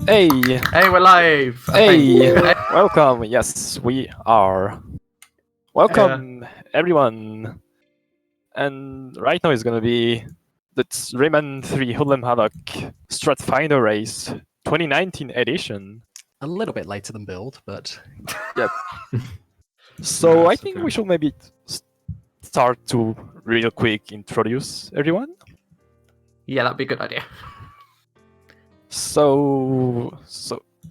Hey! Hey, we're live! Hey! Welcome! Yes, we are. Welcome, everyone! And right now is gonna be the Rayman 3 Hoodlum Havoc Stratfinder race 2019 edition. A little bit later than build, but... Yep. So I think we should maybe start to real quick introduce everyone. Yeah, that'd be a good idea. So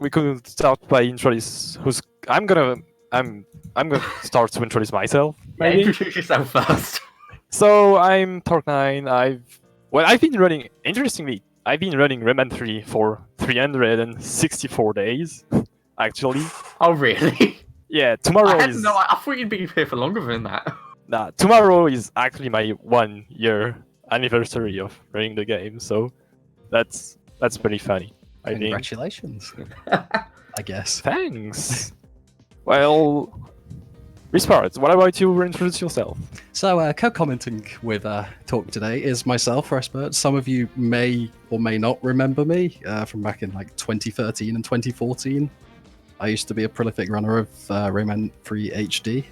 we could start by introduce who's. I'm gonna start to introduce myself. Yeah, Maybe. introduce yourself first. So I'm Tork9. I've been running. Interestingly, I've been running Rayman 3 for 364 days, actually. Oh, really? Yeah, tomorrow is. I thought you'd be here for longer than that. Nah, tomorrow is actually my 1 year anniversary of running the game, so that's pretty funny. I think. Congratulations. I guess. Thanks. Well, RibShark, what about you introduce yourself? So, co-commenting with Talk today is myself, RibShark. Some of you may or may not remember me from back in like 2013 and 2014. I used to be a prolific runner of Rayman 3 HD.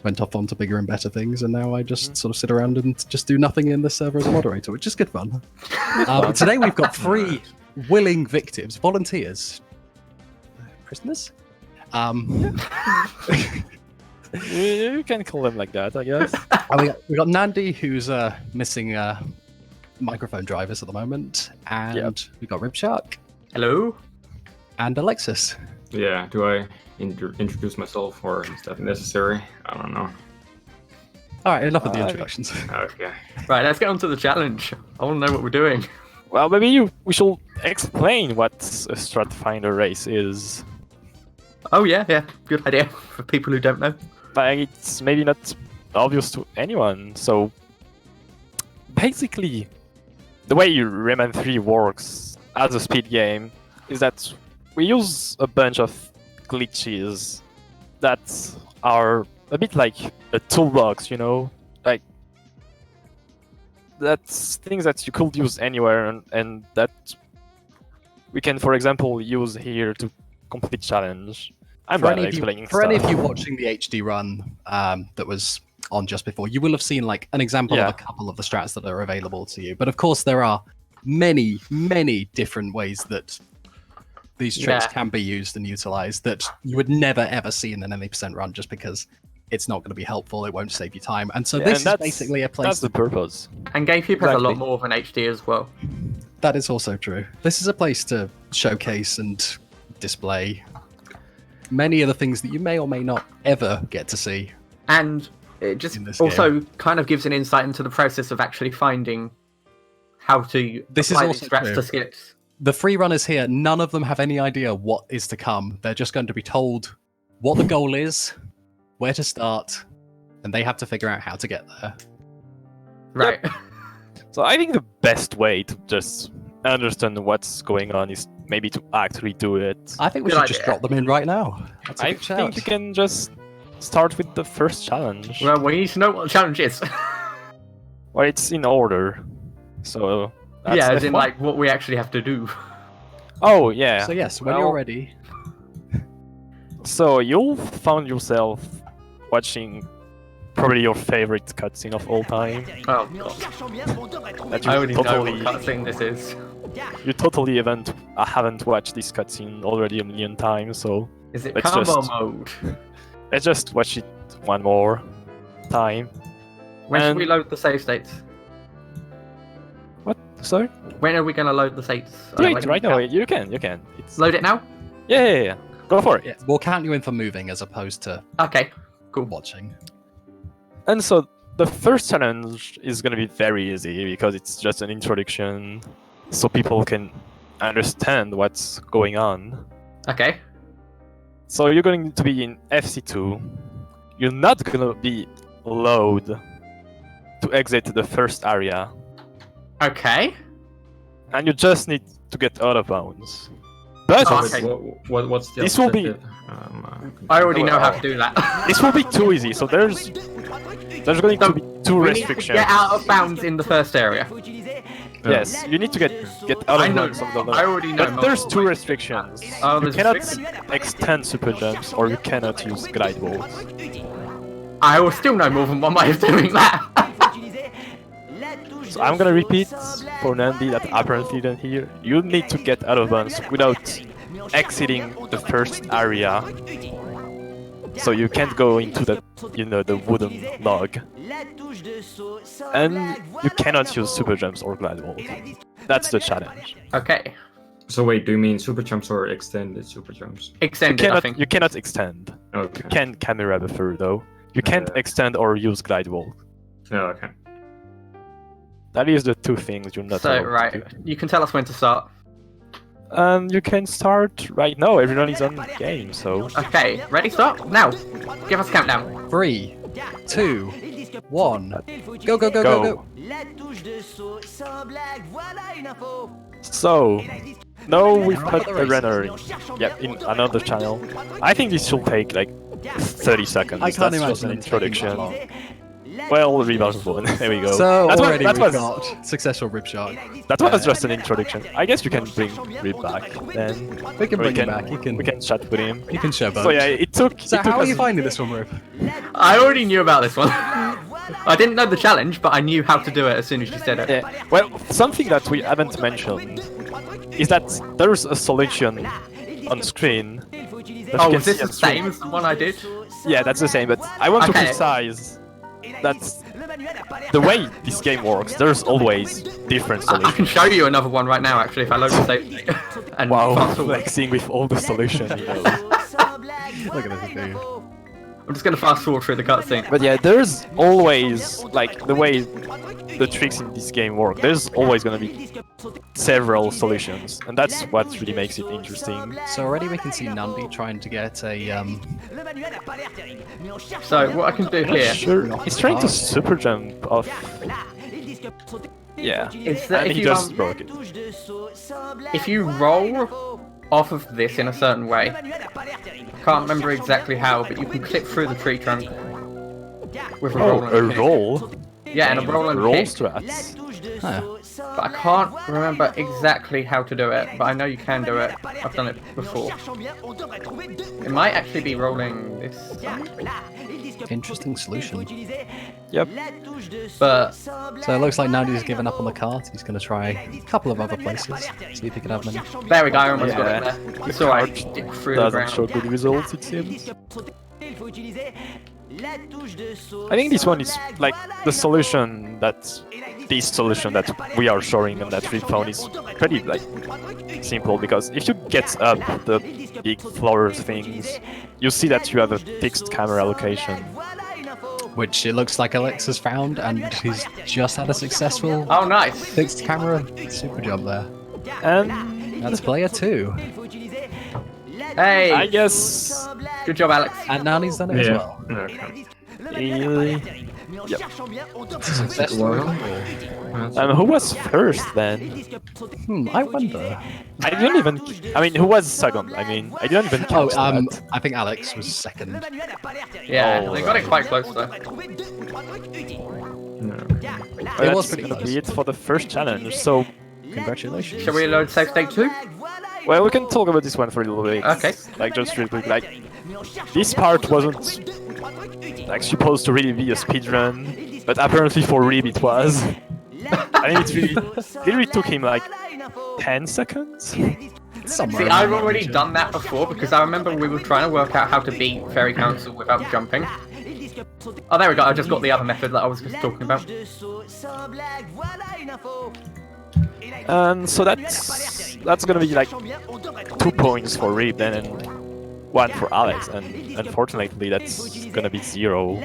Went off onto bigger and better things, and now I just sort of sit around and just do nothing in the server as a moderator, which is good fun. Today we've got 3 willing victims, volunteers, prisoners. You can call them like that, I guess. We got Nandii, who's missing microphone drivers at the moment, and we got RibShark. Hello. And Alekzoz. Yeah, do I introduce myself, or is that necessary? I don't know. Alright, enough of the introductions. Okay. Right, let's get on to the challenge. I want to know what we're doing. Well, maybe we should explain what a Stratfinder race is. Oh, yeah, good idea for people who don't know. Like, it's maybe not obvious to anyone. So, basically, the way Rayman 3 works as a speed game is that we use a bunch of glitches that are a bit like a toolbox, you know? Like, that's things that you could use anywhere and that we can, for example, use here to complete challenge. I'm bad at explaining stuff. For any of you watching the HD run that was on just before, you will have seen like an example of a couple of the strats that are available to you. But of course, there are many, many different ways that these tricks can be used and utilized that you would never ever see in an 80% run, just because it's not going to be helpful. It won't save you time. And so this is basically a place. That's the purpose. And GameCube has a lot more than HD as well. That is also true. This is a place to showcase and display many of the things that you may or may not ever get to see. And it just also kind of gives an insight into the process of actually finding how to apply these strats to skits. The free runners here, none of them have any idea what is to come. They're just going to be told what the goal is, where to start, and they have to figure out how to get there. Right. Yep. So I think the best way to just understand what's going on is maybe to actually do it. I think we should just drop them in right now. I think you can just start with the first challenge. Well, we need to know what the challenge is. Well, it's in order. So yeah, as in like what we actually have to do. Oh, yeah. So yes, when you're ready. So you'll find yourself watching probably your favorite cutscene of all time. Oh, God. I already know what cutscene this is. You totally haven't watched this cutscene already a million times, so... Is it combo mode? Let's just watch it one more time. When should we load the save states? What? Sorry? When are we going to load the states? Right now, you can. Load it now? Yeah. Go for it. Yeah. We'll count you in for moving as opposed to cool. Watching. And so the first challenge is going to be very easy because it's just an introduction so people can understand what's going on. Okay. So you're going to be in FC2. You're not going to be allowed to exit the first area. Okay. And you just need to get out of bounds. But what's the this will be... I already know how to do that. This will be too easy, so there's going to be 2 restrictions. Get out of bounds in the first area. Yes, you need to get out I of know. one some of the I already know. But there's two restrictions. Oh, You there's cannot restrictions? extend super jumps, or you cannot use glide walls. I will still know more than one way of doing that. So I'm gonna repeat for Nandii that apparently didn't hear. You need to get out of bounds without exiting the first area. So you can't go into the, the wooden log. And you cannot use super jumps or glide walls. That's the challenge. Okay. So wait, do you mean super jumps or extended super jumps? Extended, I think. You cannot extend. Okay. You can camera buffer though. You can't extend or use glide wall. Oh, okay. That is the two things you're not So, allowed right. to do. You can tell us when to start. You can start right now. Everyone is on game, so... Okay, ready, start? Now! Give us a countdown. 3, 2, 1. Go, go, go, go, go. So, now we've put a runner in another channel. I think this should take like 30 seconds. I can't That's just imagine an it taking that introduction. long. Well, rebound one. There we go. So already that we've was got successful RibShark. that was just an introduction. I guess we can bring Rib back then. We can Or bring him back. You can. We can chat with him. You can share both. So yeah, it took. So it took how are us- you finding this one, Rib? I already knew about this one. I didn't know the challenge, but I knew how to do it as soon as you said it. Yeah. Well, something that we haven't mentioned is that there's a solution on screen. that Oh, you can is this see the on screen. same as the one I did? Yeah, that's the same, but I want to Okay. precise that the way this game works, there's always different I can solutions. show you another one right now, actually, if I load the save state. And Wow, fast forward. flexing with all the solutions. Look at this dude. I'm just gonna fast forward through the cutscene. But yeah, there's always, like, the way the tricks in this game work, there's always gonna be several solutions, and that's what really makes it interesting. So already we can see Nandii trying to get a So what I can do here Sure, he's trying to super jump off. Yeah, is that and if he you just broke it. if you roll off of this in a certain way, I can't remember exactly how, but you can clip through the tree trunk with a roll Oh, and a kick. roll? Yeah, and a roll and Roll kick. strats. Huh. But I can't remember exactly how to do it, but I know you can do it. I've done it before. It might actually be rolling this side, Interesting solution. Yep. but So it looks like Nandii's given up on the cart. He's going to try a couple of other places. See if he can have many. there we go, I almost got Yeah. it there. It's alright, stick through the Doesn't ground. show good results, it seems. I think this one is like the solution that we are showing and that we found is pretty like simple, because if you get up the big floor things, you see that you have a fixed camera location. Which it looks like Alekzoz found, and he's just had a successful Oh, nice. fixed camera super jump there. And That's player 2. Hey, I guess good job, Alex. And Nandii's done it as well. Okay. Successful. Well, who was first then? I wonder. I didn't even. I mean, who was second? I mean, I didn't even Oh, count that. I think Alex was second. Yeah, Oh, they got it quite close though. But It was that's pretty gonna close. be it for the first challenge. So, Congratulations. Shall we load save state 2? well, we can talk about this one for a little bit. Okay. Like just real quick. Like, this part wasn't like supposed to really be a speedrun, but apparently for Rib it was. I think it really took him like 10 seconds. Somewhere See, in I've that already region. done that before because I remember we were trying to work out how to beat Fairy Council without jumping. Oh, there we go. I just got the other method that I was just talking about. And so that's gonna be like 2 points for Rib then, and 1 for Alex. And unfortunately, that's gonna be 0.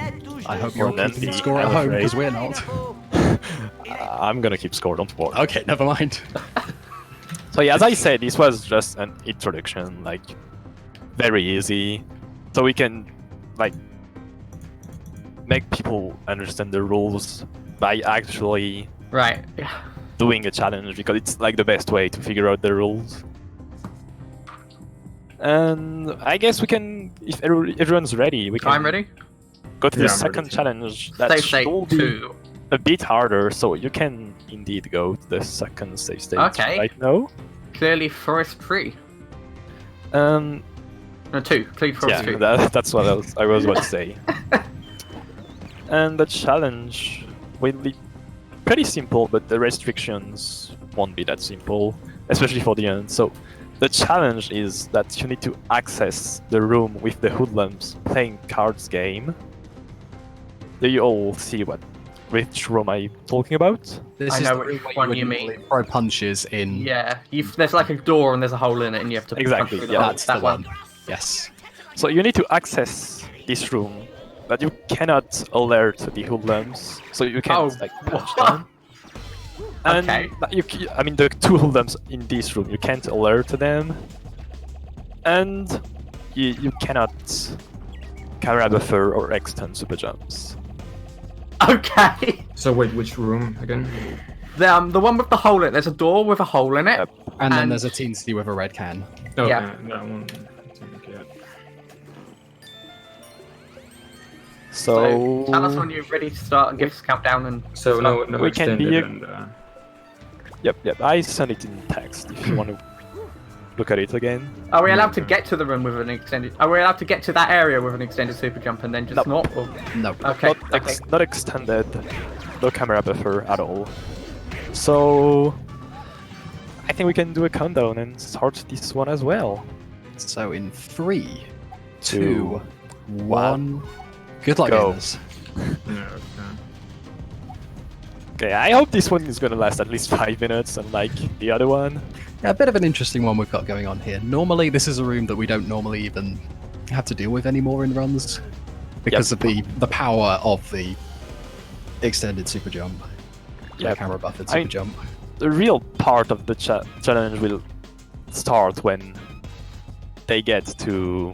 I hope for you're keeping Nandii, score at I'm home, afraid. because we're not. I'm gonna keep score, don't worry. Okay, never mind. So yeah, as I said, this was just an introduction, like very easy, so we can like make people understand the rules by actually Right. Yeah. doing a challenge, because it's like the best way to figure out the rules. And I guess we can, if everyone's ready, we can I'm ready. go to Yeah, the I'm second ready. challenge that Save state should be 2. a bit harder, so you can indeed go to the second save stage Okay. right now. Clearly forest tree. Um, No, 2. Clearly forest yeah, tree. that's what I was about to say. And the challenge will be pretty simple, but the restrictions won't be that simple, especially for the end. So the challenge is that you need to access the room with the hoodlums playing cards game. Do you all see which room I'm talking about? This I is know the which room where one would you normally mean. throw punches in. Yeah, there's like a door and there's a hole in it, and you have to Exactly, punch through the yeah. hole. That's That the one. Yes. So you need to access this room, but you cannot alert the hoodlums, so you can't Oh, like punch what? them. And Okay. I mean, the two hoodlums in this room, you can't alert them, and you cannot camera buffer or extend super jumps. Okay. So wait, which room again? The one with the hole in it. There's a door with a hole in it. Yep. And then And- there's a teensy with a red can. Oh, Yeah. that one. I think, yeah. So tell us when you're ready to start and give us a countdown and So stuff. no We can be extended a- and Yep. I sent it in text if you want to look at it again. Are we allowed to Okay. get to the room with an extended? Are we allowed to get to that area with an extended super jump and then just No. not? Or... No. Okay. Not extended, no camera buffer at all. So I think we can do a countdown and start this one as well. So in 3, Two, 2, 1. Good luck, go. gamers. yeah, Okay, I hope this one is gonna last at least 5 minutes, unlike the other one. Yeah, a bit of an interesting one we've got going on here. Normally, this is a room that we don't normally even have to deal with anymore in runs because of the power of the extended super jump. Yeah, Yep. camera buffered I super mean- jump. The real part of the challenge will start when they get to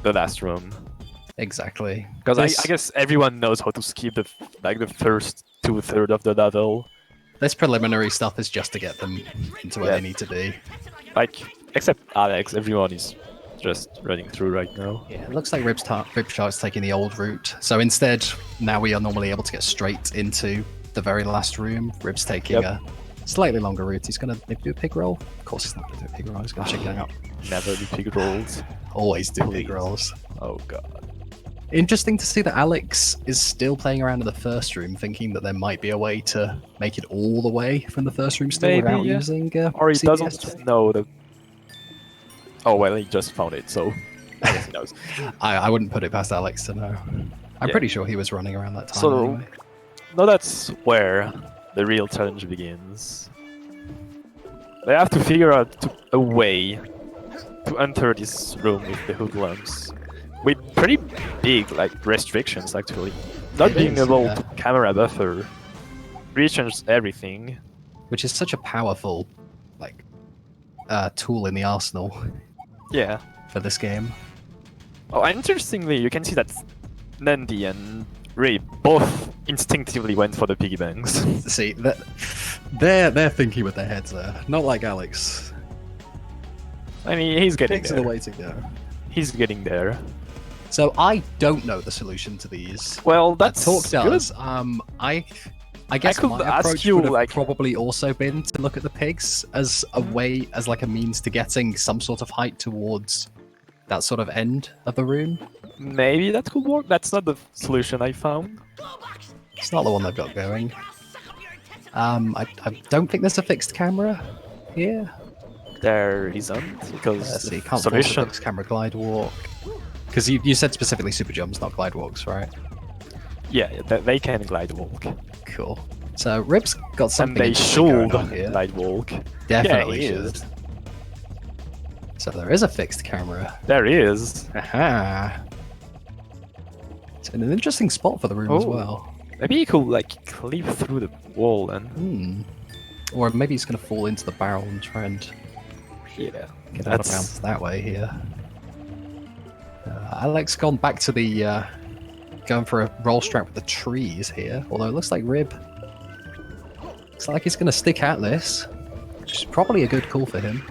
the last room. Exactly. Because I This- guess everyone knows how to skip the first 2/3 of the level. This preliminary stuff is just to get them into where Yeah. they need to be. Like, except Alex, everyone is just running through right now. Yeah, it looks like RibShark's taking the old route. So instead, now we are normally able to get straight into the very last room. Rib's taking Yep. a slightly longer route. He's going to maybe do a pig roll. Of course he's not going to do a pig roll. He's going to check it out. Never do pig rolls. Always do Please. pig rolls. Oh god. Interesting to see that Alex is still playing around in the first room, thinking that there might be a way to make it all the way from the first room still Maybe, without yeah. using Or he CBS. doesn't know the... Oh well, he just found it, so I guess he knows. I wouldn't put it past Alex to know. I'm Yeah. pretty sure he was running around that time. So- anyway. No, that's where the real challenge begins. They have to figure out a way to enter this room with the hoodlums. With pretty big restrictions actually. Not It being is, able yeah. to camera buffer rechanges everything. Which is such a powerful tool in the arsenal Yeah. for this game. Oh, and interestingly, you can see that Nandii and Ray both instinctively went for the piggy banks. See, they're thinking with their heads there, not like Alex. I mean, he's getting Pigs are the there. way to go. He's getting there. So I don't know the solution to these. Well, that's Talk good. does. I guess could my ask approach you, would have like- probably also been to look at the pigs as a way, as like a means to getting some sort of height towards that sort of end of the room. Maybe that could work. That's not the solution I found. It's not the one they've got going. I don't think there's a fixed camera here. There isn't, because So the you can't force a solution. fixed camera glide walk. Because you said specifically super jumps, not glide walks, right? Yeah, they can glide walk. Cool. So Rib's got And something they interesting going should on here. glide walk. Definitely yeah, he should. is. So there is a fixed camera. There is. Aha. It's in an interesting spot for the room as Oh. well. Maybe you could clip through the wall and. Hmm. Or maybe he's going to fall into the barrel and try and Yeah. get out of That's- bounds that way here. Alex gone back to the going for a roll strap with the trees here. Although it looks like Rib. Looks like he's going to stick at this, which is probably a good call for him.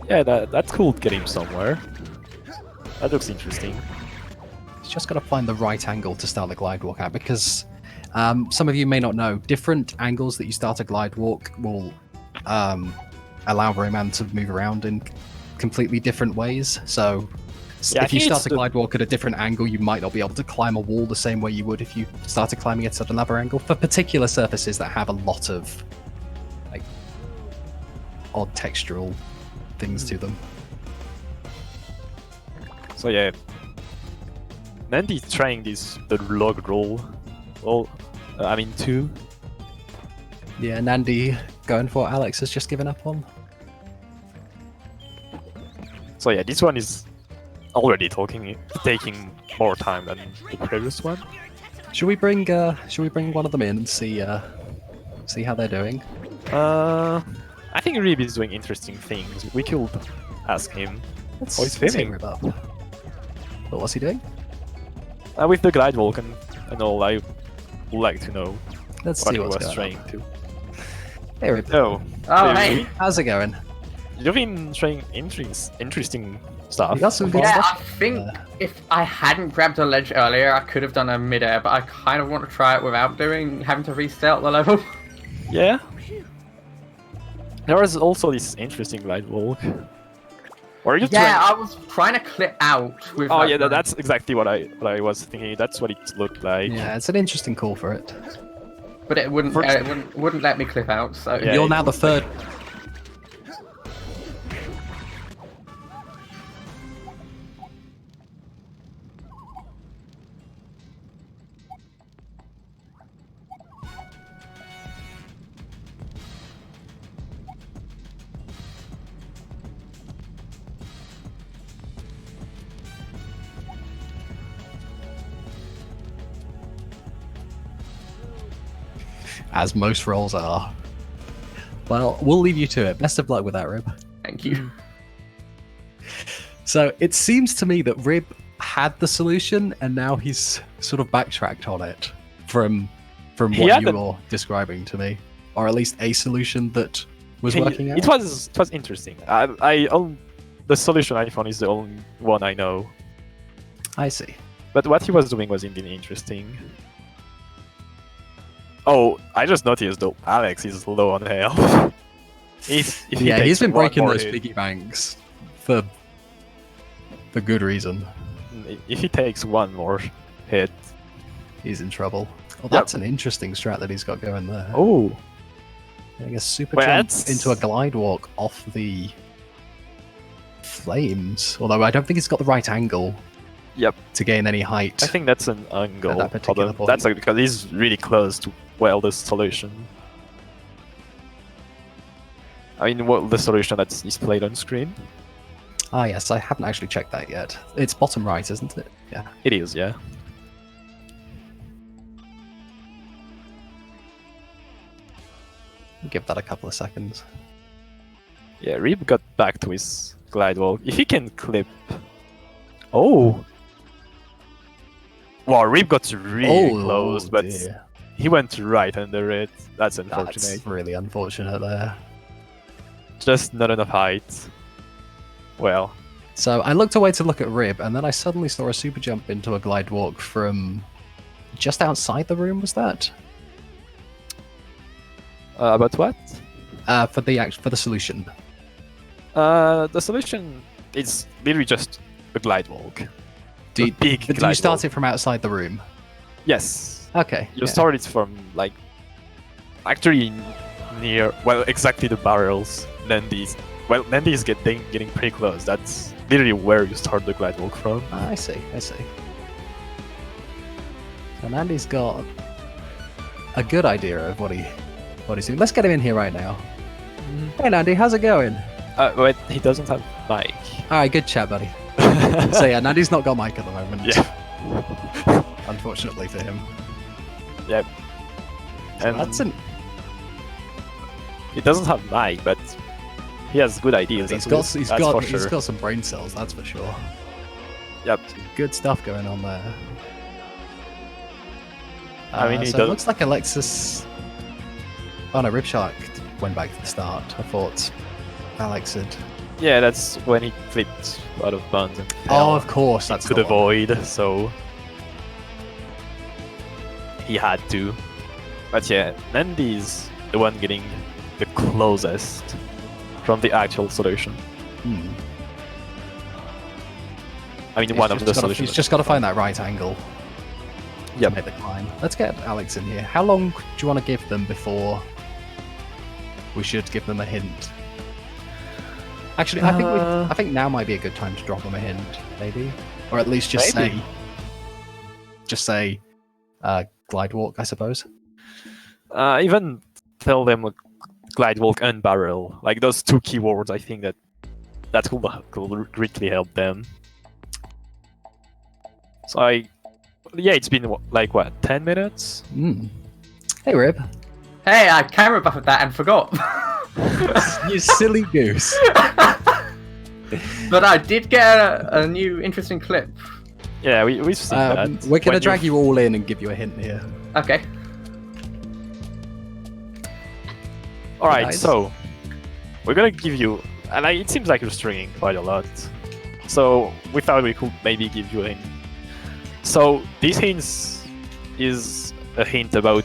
Yeah, that could get him somewhere. That looks interesting. He's just got to find the right angle to start the glide walk at, because Some of you may not know, different angles that you start a glide walk will allow Rayman to move around in completely different ways. So Yeah, if you start a glide walk at a different angle, you might not be able to climb a wall the same way you would if you started climbing it at another angle. For particular surfaces that have a lot of like odd textural things to them. So yeah, Nandii's trying the log roll. Well, I mean 2. Yeah, Nandii going for what Alex has just given up on. So yeah, this one is already taking more time than the previous one. Should we bring one of them in and see how they're doing? I think Rib is doing interesting things. We could ask him. Let's he's hit filming. Rib up. But what's he doing? With the glide walk and all, I would like to know Let's what see he what's was going trying on. to. Hey, Rib. Oh, Oh, hey. How's it going? you've been trying interesting stuff. You got some good Yeah, stuff. I think if I hadn't grabbed a ledge earlier, I could have done a mid-air, but I kind of want to try it without having to restart the level. Yeah. There was also this interesting glide walk. Or are you Yeah, trying... I was trying to clip out with. Oh that yeah, one. that's exactly what I was thinking. That's what it looked like. Yeah, it's an interesting call for it. But it wouldn't let me clip out. So Yeah, You're now the third. As most rolls are. Well, we'll leave you to it. Best of luck with that, Rib. Thank you. So it seems to me that Rib had the solution, and now he's sort of backtracked on it from what you're describing to me, or at least a solution that was working out. It was interesting. The solution I found is the only one I know. I see. But what he was doing was indeed interesting. Oh, I just noticed though, Alex is low on health. He's been breaking those hit, piggy banks for good reason. If he takes one more hit, He's in trouble. Well, that's an interesting strat that he's got going there. oh, Getting a super Well, jump that's- into a glide walk off the flames. Although I don't think it's got the right angle. Yep. To gain any height. I think that's an angle At that particular problem. point. That's because he's really close to the solution. I mean, the solution that's displayed on screen. Ah, yes, I haven't actually checked that yet. It's bottom right, isn't it? Yeah. It is, yeah. Give that a couple of seconds. Yeah, Rib got back to his glide walk. If he can clip... Oh! Wow, Rib got really close, but dear. he went right under it. That's unfortunate. That's really unfortunate there. Just not enough height. Well, So I looked away to look at Rib, and then I suddenly saw a super jump into a glide walk from just outside the room. Was that about what? for the solution? The solution is literally just a glide walk. Do A you, big but do you glide start walk. it from outside the room? Yes. Okay. You yeah. start it from, like, actually near, well, exactly the barrels. Nandii is getting pretty close. That's literally where you start the glide walk from. I see. So Nandii's got a good idea of what he's doing. Let's get him in here right now. Hey Nandii, how's it going? Wait, he doesn't have mic. Alright, good chat, buddy. So yeah, Nandii's not got mic at the moment. Yeah. Unfortunately for him. Yep. And That's an he doesn't have mic, but he has good ideas. he's That's got for he's sure. got some brain cells, that's for sure. Yep. Good stuff going on there. I mean, he so it does- looks like Alekzoz. Oh no, RibShark went back to the start. I thought Alex had. Yeah, that's when he flipped out of bounds and Oh, fell. of course, that's could the one. avoid, so he had to. But yeah, Nandii's the one getting the closest from the actual solution. I mean, one of the solutions. He's just got to find that right angle. Yep. To make the climb. Let's get Alex in here. How long do you want to give them before we should give them a hint? Actually, I think now might be a good time to drop them a hint, maybe, or at least just say, glide walk, I suppose. Even tell them glide walk and barrel, like those two keywords. I think that could greatly help them. So yeah, it's been like what, 10 minutes? Hey, Rib. Hey, I camera buffered that and forgot. You silly goose. But I did get a new interesting clip. Yeah, we've seen that. We're going to drag you all in and give you a hint here. Okay. Alright, Nice. so we're gonna give you, and it seems like you're stringing quite a lot. So we thought we could maybe give you a hint. So this hint is a hint about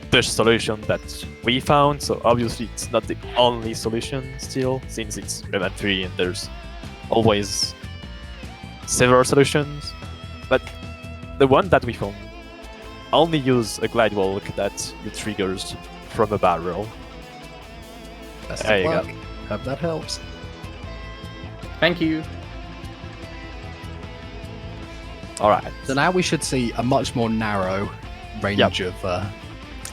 the solution that we found. So obviously it's not the only solution still, since it's Rayman 3 and there's always several solutions. But the one that we found only use a glide walk that triggers from a barrel. Best There of you luck. go. Hope that helps. Thank you. Alright. So now we should see a much more narrow range of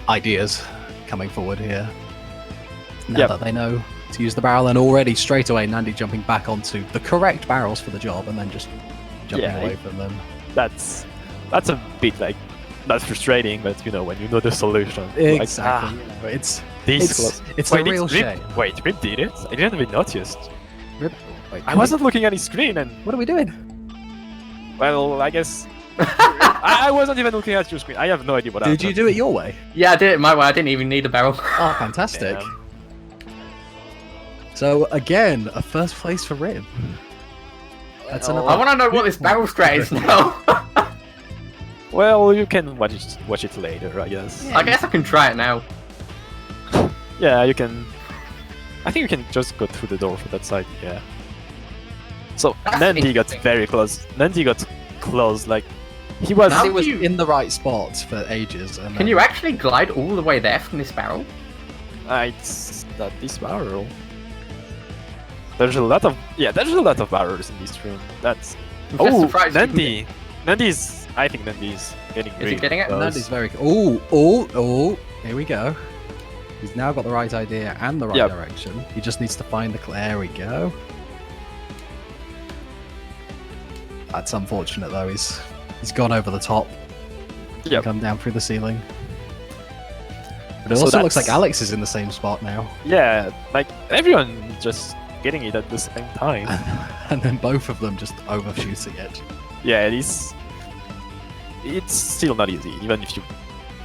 ideas coming forward here. Now that they know to use the barrel, and already straight away Nandii jumping back onto the correct barrels for the job and then just jumping away from them. That's a bit like, not frustrating, but you know, when you know the solution. Exactly. Like, It's close. it's Wait, a real shame. Wait, Rib did it? I didn't even notice. Wait, I wasn't looking at his screen, and What are we doing? well, I guess I wasn't even looking at your screen. I have no idea what happened. Did you do it your way? Yeah, I did it my way. I didn't even need a barrel. Oh, fantastic. Damn. So again, a first place for Rib. That's another. I want to know what this barrel strat is now. Well, you can watch it later, I guess. I guess I can try it now. Yeah, you can. I think you can just go through the door for that side. Yeah. So That's Nandii got interesting. very close. Nandii got close. Like he was. How He was you- in the right spot for ages. And Can you actually glide all the way there from this barrel? It's not this barrel. There's a lot of barrels in this room. That's I'm just oh surprised you can Nandii. I think Nandii's getting he really getting it? close. Nandii's very. Oh! Here we go. He's now got the right idea and the right Yep. direction. He just needs to find the. There we go. That's unfortunate though. He's gone over the top. Yep. Come down through the ceiling. But it So also looks that's- like Alex is in the same spot now. Yeah, like everyone just getting it at the same time. And then both of them just overshooting it. Yeah, it's still not easy. Even if you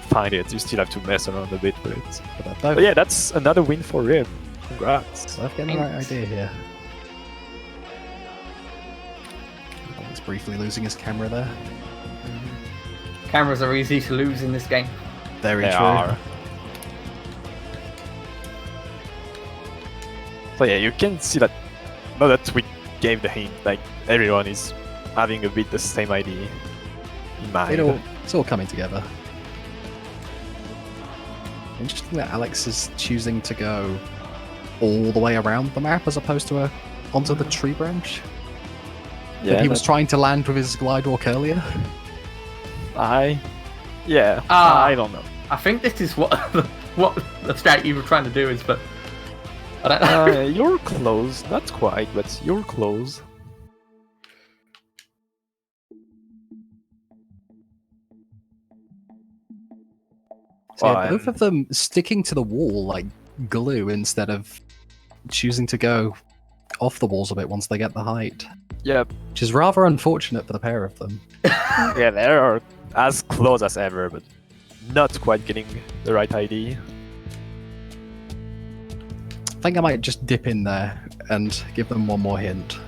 find it, you still have to mess around a bit with it. But they're both, But yeah, that's another win for Rib. Congrats. both getting the right idea here. He's briefly losing his camera there. Cameras are easy to lose in this game. Very They true. are. So yeah, you can see that now that we gave the hint, like everyone is having a bit the same idea in mind. It's all coming together. Interesting that Alex is choosing to go all the way around the map as opposed to onto the tree branch. Yeah, That he was trying to land with his glide walk earlier. I don't know. I think this is what the strat you were trying to do is, but I don't know. You're close, not quite, but you're close. So yeah, Well, both of them sticking to the wall like glue instead of choosing to go off the walls a bit once they get the height. Yep. Which is rather unfortunate for the pair of them. Yeah, they are as close as ever, but not quite getting the right ID. I think I might just dip in there and give them one more hint.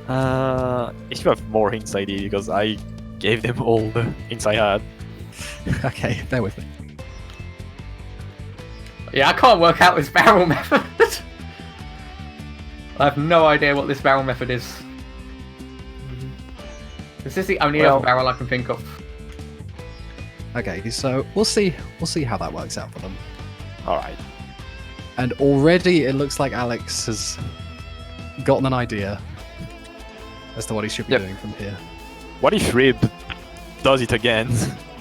If you have more hints ID, because I gave them all the hints I had. Okay, bear with me. Yeah, I can't work out this barrel method. I have no idea what this barrel method is. This is the only other barrel I can think of. Okay, so we'll see how that works out for them. All right. And already it looks like Alex has gotten an idea as to what he should be doing from here. What if Rib does it again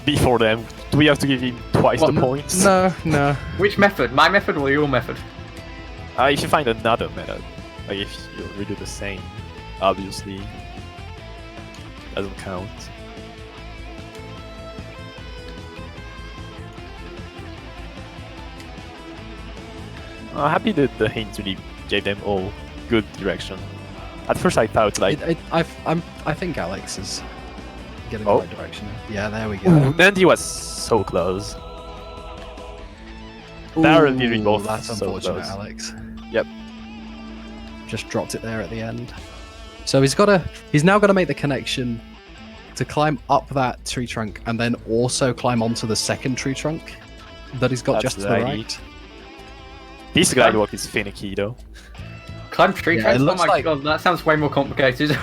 before them? Do we have to give him twice the points? No. Which method? My method or your method? If you find another method, like if you redo the same, obviously doesn't count. I'm happy that the hint really gave them all good direction. At first I thought like... I think Alex is getting the right direction. Yeah, there we go. Nandii was so close. They're really both that's so unfortunate, close. Alex. Yep. Just dropped it there at the end. So he's now got to make the connection to climb up that tree trunk and then also climb onto the second tree trunk that he's got just to the right. This glide walk is finicky though. Climb tree trunks? Oh my god, that sounds way more complicated.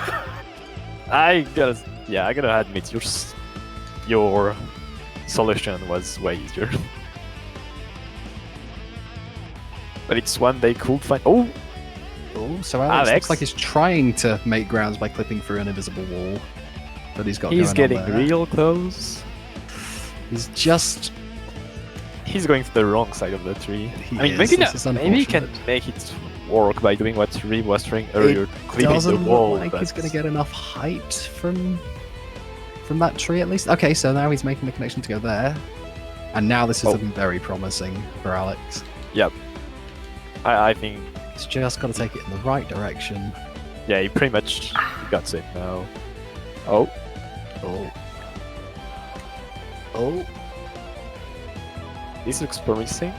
I gotta admit, your solution was way easier. But it's one they could find. Oh, so Alex looks like he's trying to make grounds by clipping through an invisible wall. But he's getting real close. He's going to the wrong side of the tree. Maybe he can make it work by doing what Rib was trying earlier, clipping the wall. Look like he's going to get enough height from that tree at least. Okay, so now he's making the connection to go there, and now this is looking very promising for Alex. Yep, I think he's just got to take it in the right direction. Yeah, he pretty much got it now. Oh. This looks promising.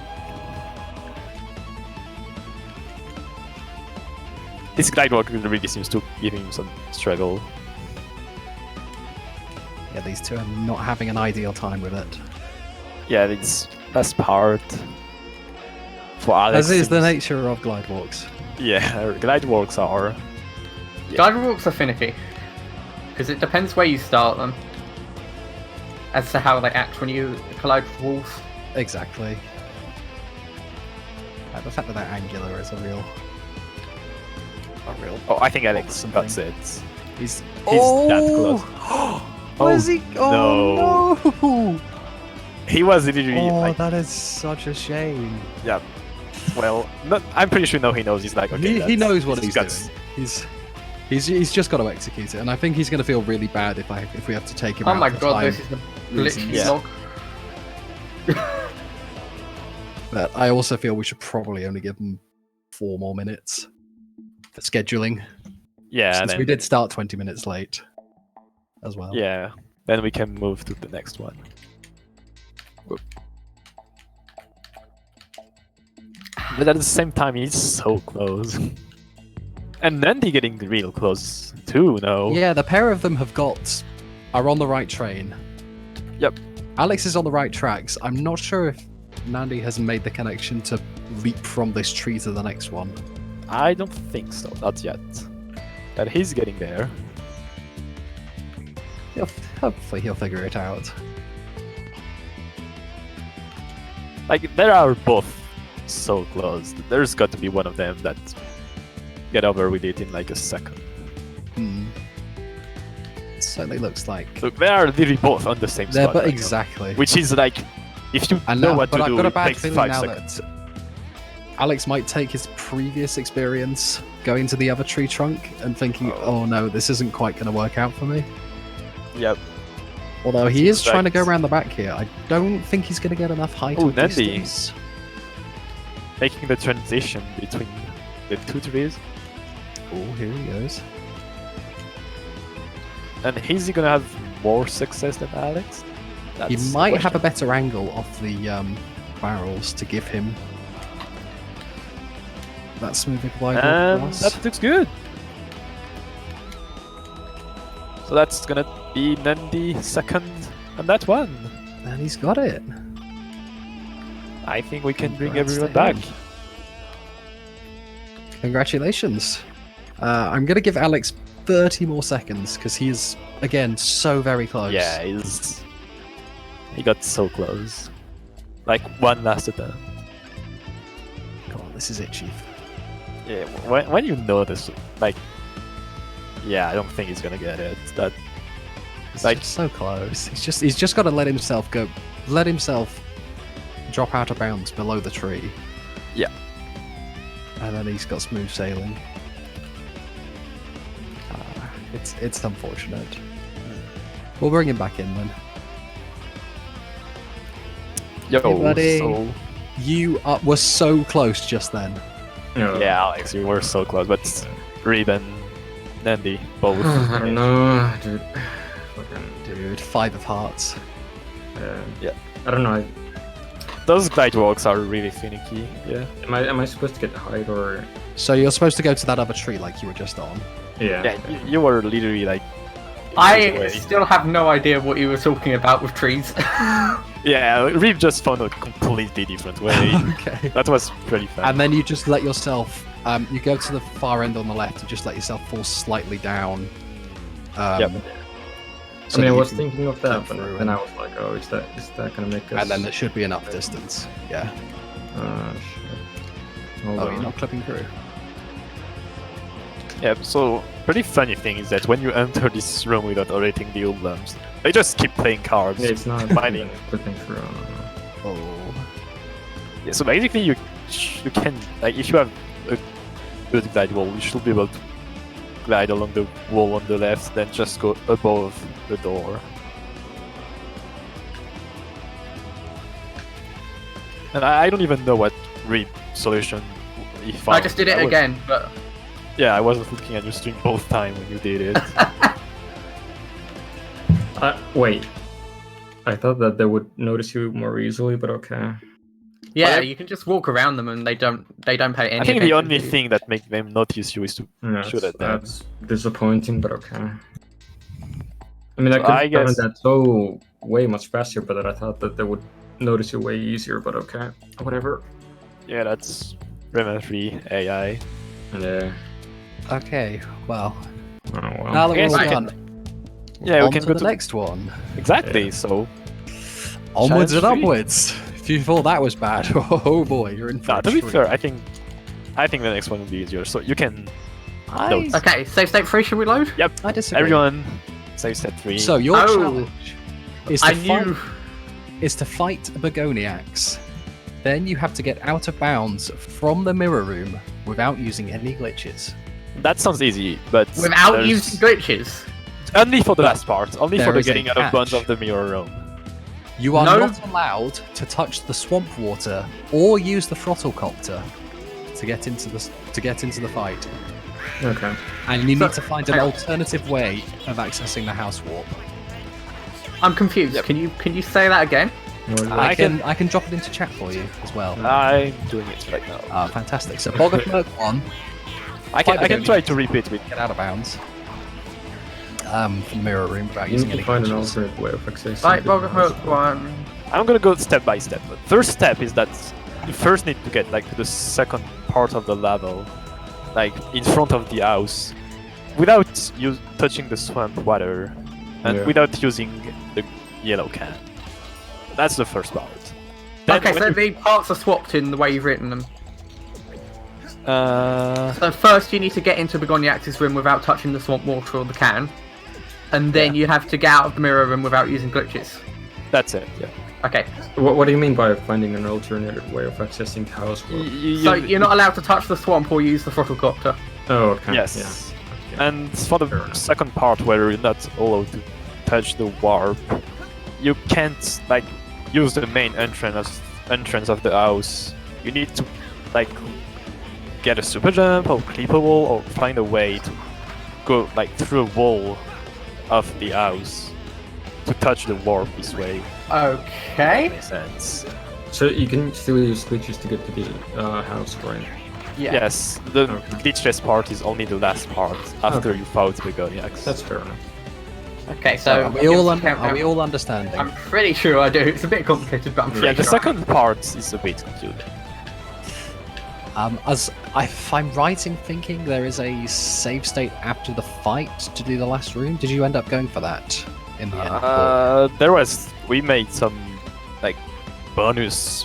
This glide walk really seems to give him some struggle. Yeah, these two are not having an ideal time with it. Yeah, it's best part for Alex. As is the nature of glide walks. Yeah, glide walks are. Yeah. Glide walks are finicky because it depends where you start them as to how they act when you collide with walls. Exactly. The fact that they're angular is a real. Oh, I think Alex got it. He's that close. Was he? Oh no! He was literally. That is such a shame. Yeah. Well, I'm pretty sure he knows. He's like, okay. He knows what he's doing. He's just got to execute it, and I think he's going to feel really bad if we have to take him out. Oh my god, this is a glitchy log. But I also feel we should probably only give him 4 more minutes for scheduling. Yeah, since we did start 20 minutes late as well. Yeah, then we can move to the next one. But at the same time, he's so close. And Nandii getting real close too, no? Yeah, the pair of them are on the right train. Yep. Alex is on the right tracks. I'm not sure if Nandii has made the connection to leap from this tree to the next one. I don't think so, not yet. But he's getting there. Hopefully he'll figure it out. Like, they are both so close. There's got to be one of them that get over with it in like a second. It certainly looks like. Look, they are literally both on the same spot. But exactly. Which is like, if you know what to do, it takes 5 seconds. Alex might take his previous experience going to the other tree trunk and thinking, oh no, this isn't quite going to work out for me. Yep. Although he is trying to go around the back here, I don't think he's going to get enough height or Nandii distance. Making the transition between the 2 trees. Oh, here he goes. And is he going to have more success than Alex? He might have a better angle off the barrels to give him that smoother glide across. That looks good. So that's gonna be Nandii second, and that one. And he's got it. I think we can bring Congrats to everyone back. him. Congratulations. I'm going to give Alex 30 more seconds because he is, again, so very close. Yeah, he got so close. Like one last attempt. Come on, this is it, Chief. Yeah, when you know this, like, yeah, I don't think he's gonna get it. That, He's like, just so close. He's just got to let himself drop out of bounds below the tree. Yeah. And then he's got smooth sailing. It's unfortunate. We'll bring him back in then. yo, Hey, buddy. so You were so close just then. yeah, Alex, you were so close, but Rib and Nandii both. I don't know, dude. Fucking, Dude, 5 of hearts. Yeah. I don't know. Those glide walks are really finicky. Yeah. Am I supposed to get the height or? So you're supposed to go to that other tree like you were just on. Yeah. Yeah, you were literally like. I away. still have no idea what you were talking about with trees. Yeah, Rib just found a completely different way. Okay. That was pretty fun. And then you just let yourself, you go to the far end on the left and just let yourself fall slightly down. Yep. So I mean, I you was can thinking of that, jump but through then and- I was like, oh, is that gonna make us? And then there should be enough distance. Yeah. Shit. Hold Oh, on. you're not clipping through. Yeah, so pretty funny thing is that when you enter this room without orating the Hoodlums, they just keep playing cards. Yeah, it's not mining. flipping through. Oh. Yeah, so basically you can, like, if you have a good glide wall, you should be able to glide along the wall on the left, then just go above the door. And I don't even know what Rib solution he found. I just did it was- again, but Yeah, I wasn't looking at your stream both time when you did it. Wait. I thought that they would notice you more easily, but okay. yeah, Well, you can just walk around them and they don't pay any I think the attention only to you. thing that makes them notice you is to Yeah, shoot at them. that's disappointing, but okay. I mean, I So could I have done guess- that so way much faster, but I thought that they would notice you way easier, but okay. Whatever. Yeah, that's Rayman 3 AI. Yeah. Okay, well, Oh, well. now that I guess we're we all can- done, Yeah, we on can to go the to next one. exactly. Yeah. So Onwards and Challenge three. upwards. If you thought that was bad, oh boy, you're in for nah, a to be treat. fair, I think the next one will be easier. So you can notes. Okay, save state 3, should we load? I disagree. Everyone save step 3. So your Oh. challenge is to, I knew. fight a Begoniax. Then you have to get out of bounds from the mirror room without using any glitches. that sounds easy, but Without there's- using glitches. only for the last part, only for there the is a getting out of bounds catch. of the mirror room. You are No. not allowed to touch the swamp water or use the throttle copter to get into the fight. Okay. And you So- need to find an hang on. alternative way of accessing the house warp. I'm confused. Yep. Can you say that again? I can drop it into chat for you as well. I'm doing it right now. Ah, fantastic. So Bogotmerk 1, I can try to repeat with. get out of bounds. From the mirror room without You using need to any find an glitches. alternate way of accessing. Right, the Bogger house. Hook 1. I'm gonna go step by step. But first step is that you first need to get like to the second part of the level, like in front of the house, without you touching the swamp water, and Yeah. without using the yellow can. That's the first part. Then Okay, when so you- the parts are swapped in the way you've written them. uh, So first you need to get into Begoniax's room without touching the swamp water or the can. And then you have to get out of the mirror room without using glitches. that's it. Yeah. Okay, What do you mean by finding an alternate way of accessing the house? so you're not allowed to touch the swamp or use the throttle copter. Oh, okay. Yes. Yeah. And for Fair the enough. second part where you're not allowed to touch the warp, you can't like use the main entrance of the house. You need to like get a super jump or clip a wall or find a way to go like through a wall of the house to touch the warp this way. Okay. Makes sense. So you can still use glitches to get to the house, right? Yeah. Yes, the Okay. glitchless part is only the last part after you fought Begoniax. That's fair enough. Okay, so Are we all countdown. understanding? I'm pretty sure I do. It's a bit complicated, but I'm pretty Yeah, the sure. second part is a bit confusing. If I'm right in thinking, there is a save state after the fight to do the last room. Did you end up going for that in the end? We made some like bonus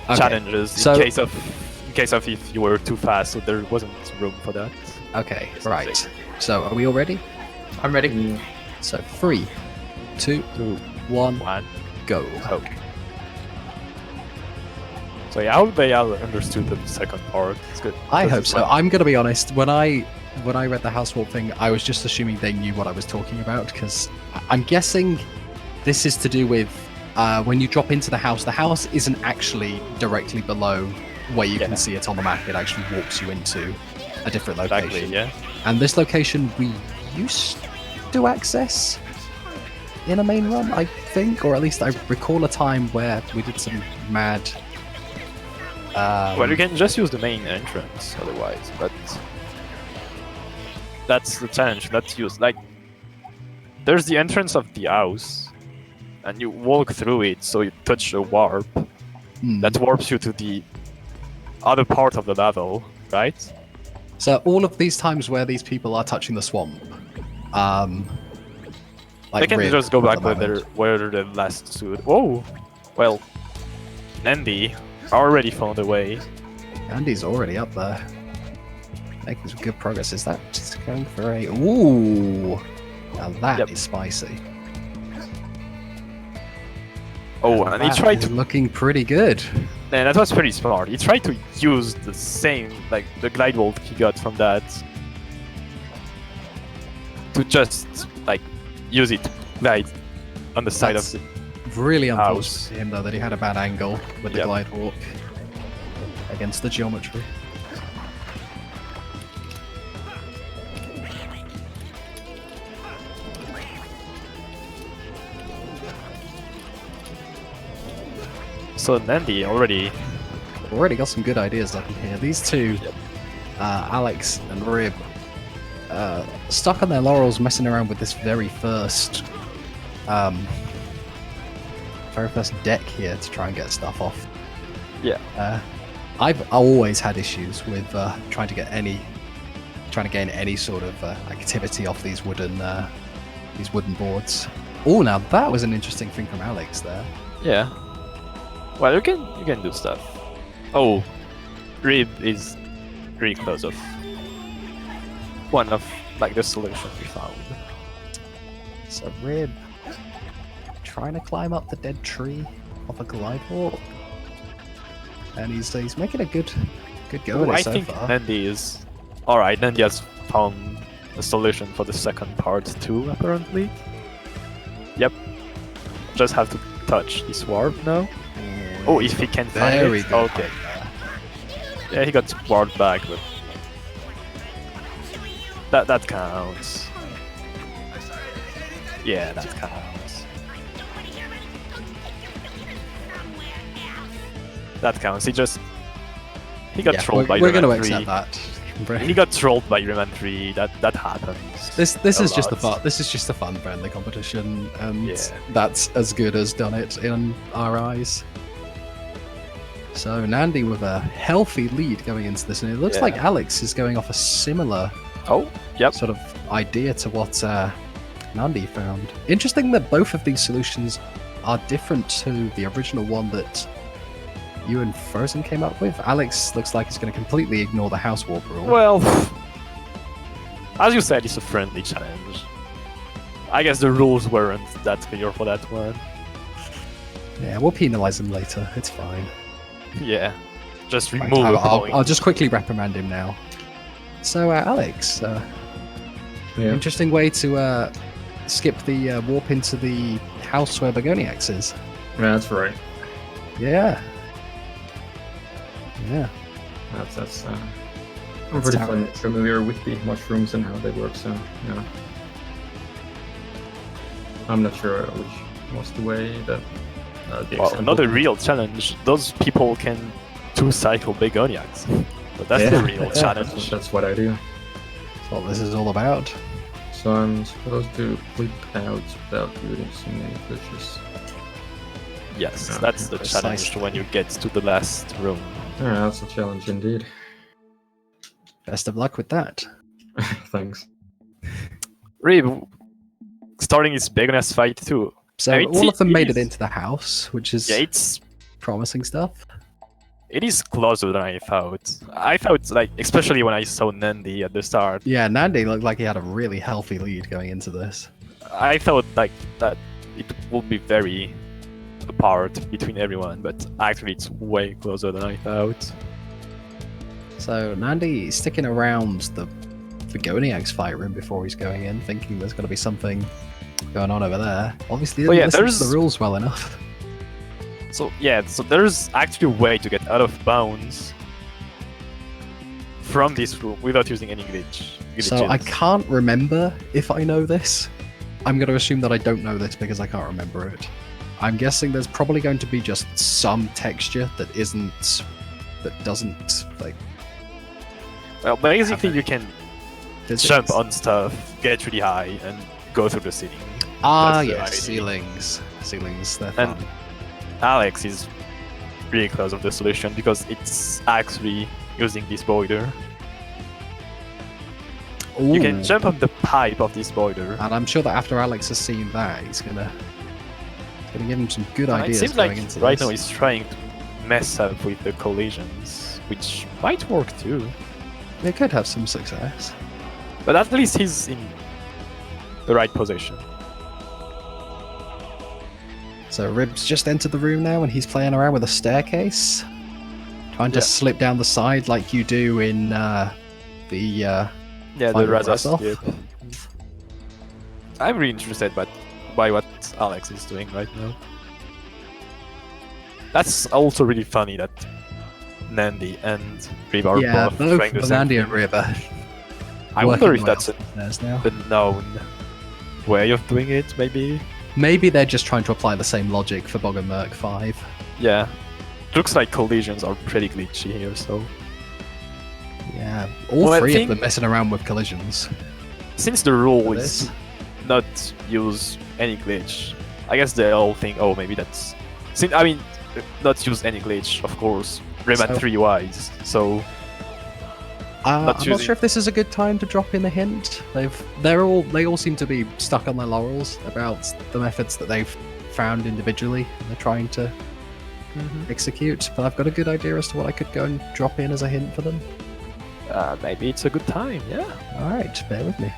Okay, challenges so- in case of if you were too fast, so there wasn't room for that. Okay, right. So are we all ready? I'm ready. So 3, 2, 1, One. go. Oh. So yeah, I hope they all understood the second part. It's good. I This hope is so. fun. I'm gonna be honest. When I read the house warp thing, I was just assuming they knew what I was talking about because I'm guessing this is to do with when you drop into the house isn't actually directly below where you can see it on the map. It actually walks you into a different location. Exactly, yeah. And this location we used to access in a main run, I think, or at least I recall a time where we did some mad. Well, you can just use the main entrance otherwise, but that's the challenge. That's used. Like, there's the entrance of the house, and you walk through it, so you touch a warp that warps you to the other part of the level, right? So all of these times where these people are touching the swamp, They can Rib just go at back the moment. where they last stood. Oh, well, Nandii already found a way. Andy's already up there. Making some good progress. Is that just going for a... Ooh! Now that is spicy. Oh, and he That tried is to... looking pretty good. Man, that was pretty smart. He tried to use the same, like, the glide vault he got from that to just, like, use it to glide on the side That's of the... Really unfortunate House. for him, though, that he had a bad angle with the glide walk against the geometry. So Nandii already... Already got some good ideas up in here. These two, Alex and Rib, stuck on their laurels messing around with this very first deck here to try and get stuff off. Yeah. I've always had issues with trying to gain any sort of activity off these wooden boards. Oh, now that was an interesting thing from Alex there. Yeah. Well, you can do stuff. Oh, Rib is really close of one of like the solutions we found. So Rib trying to climb up the dead tree off a glide walk, and he's making a good go at it I so think far. Nandii is alright. Nandii has found a solution for the second part too, apparently. Yep. Just have to touch this warp now. Oh, if he can find Very it. good. Okay. Yeah, he got warped back, but that counts. Yeah, that counts. That counts. He got trolled by we're going to Rayman 3. accept that. He got trolled by Rayman 3. That happens. This is just lot. this is just a fun, friendly competition, and Yeah. that's as good as done it in our eyes. So Nandii with a healthy lead going into this, and it looks Yeah. like Alex is going off a similar Oh, yep. sort of idea to what Nandii found. Interesting that both of these solutions are different to the original one that you and Frozen came up with. Alex looks like he's going to completely ignore the house warp rule. Well, as you said, it's a friendly challenge. I guess the rules weren't that clear for that one. Yeah, we'll penalise him later. It's fine. Yeah, just Right, remove a point. I'll just quickly reprimand him now. So, Alex, Yeah. interesting way to skip the warp into the house where Begoniax is. Yeah, that's right. Yeah. Yeah. That's I'm That's pretty how it is. familiar with the mushrooms and how they work, so yeah. I'm not sure which was the way that the Well, example. another real challenge. Those people can two-cycle Begoniacs. But that's the real Yeah. challenge. That's what I do. That's what this is all about. So I'm supposed to flip out without using any glitches. Yes, Okay. that's the challenge Precisely. when you get to the last room. Yeah, that's a challenge indeed. Best of luck with that. Thanks. Rib, starting his Begona's fight too. So I mean, all of them it made is- it into the house, which is Yeah, it's promising stuff. it is closer than I thought. I thought, like, especially when I saw Nandii at the start, Yeah, Nandii looked like he had a really healthy lead going into this. I thought like that it would be very apart between everyone, but actually it's way closer than I thought. So Nandii is sticking around the Begoniac's fight room before he's going in, thinking there's going to be something going on over there. Obviously, Well, didn't yeah, listen to there's- the rules well enough. So yeah, so there's actually a way to get out of bounds from this room without using any glitches. So I can't remember if I know this. I'm going to assume that I don't know this because I can't remember it. I'm guessing there's probably going to be just some texture that doesn't like Well, basically you can physics. jump on stuff, get really high, and go through the ceiling. Ah, That's the yes, idea. ceilings. They're And fun. Alex is really close of the solution because it's actually using this boiler. You can Ooh. jump on the pipe of this boiler. And I'm sure that after Alex has seen that, he's gonna give him some good And it ideas seems going like into right this. now he's trying to mess up with the collisions, which might work too. It could have some success. But at least he's in the right position. So Rib's just entered the room now, and he's playing around with a staircase, trying to Yeah. slip down the side like you do in the Yeah, the Final Razor Razor. skip. I'm really interested by what Alex is doing right now. That's also really funny that Nandii and Rib are yeah, both both trying the same Nandii and thing. Rib are I working wonder if their that's way upstairs now. a known way of doing it, maybe? Maybe they're just trying to apply the same logic for Bog and Merc 5. Yeah. Looks like collisions are pretty glitchy here, so... Yeah, all Well, I three think- of them messing around with collisions. Since the rule For is this. not use any glitch, I guess they all think, oh, maybe that's... I mean, not use any glitch, of course. Rayman So- 3 wise, so... I'm not choosing- sure if this is a good time to drop in a hint. They all seem to be stuck on their laurels about the methods that they've found individually and they're trying to execute. But I've got a good idea as to what I could go and drop in as a hint for them. Maybe it's a good time, yeah. All right, bear with me.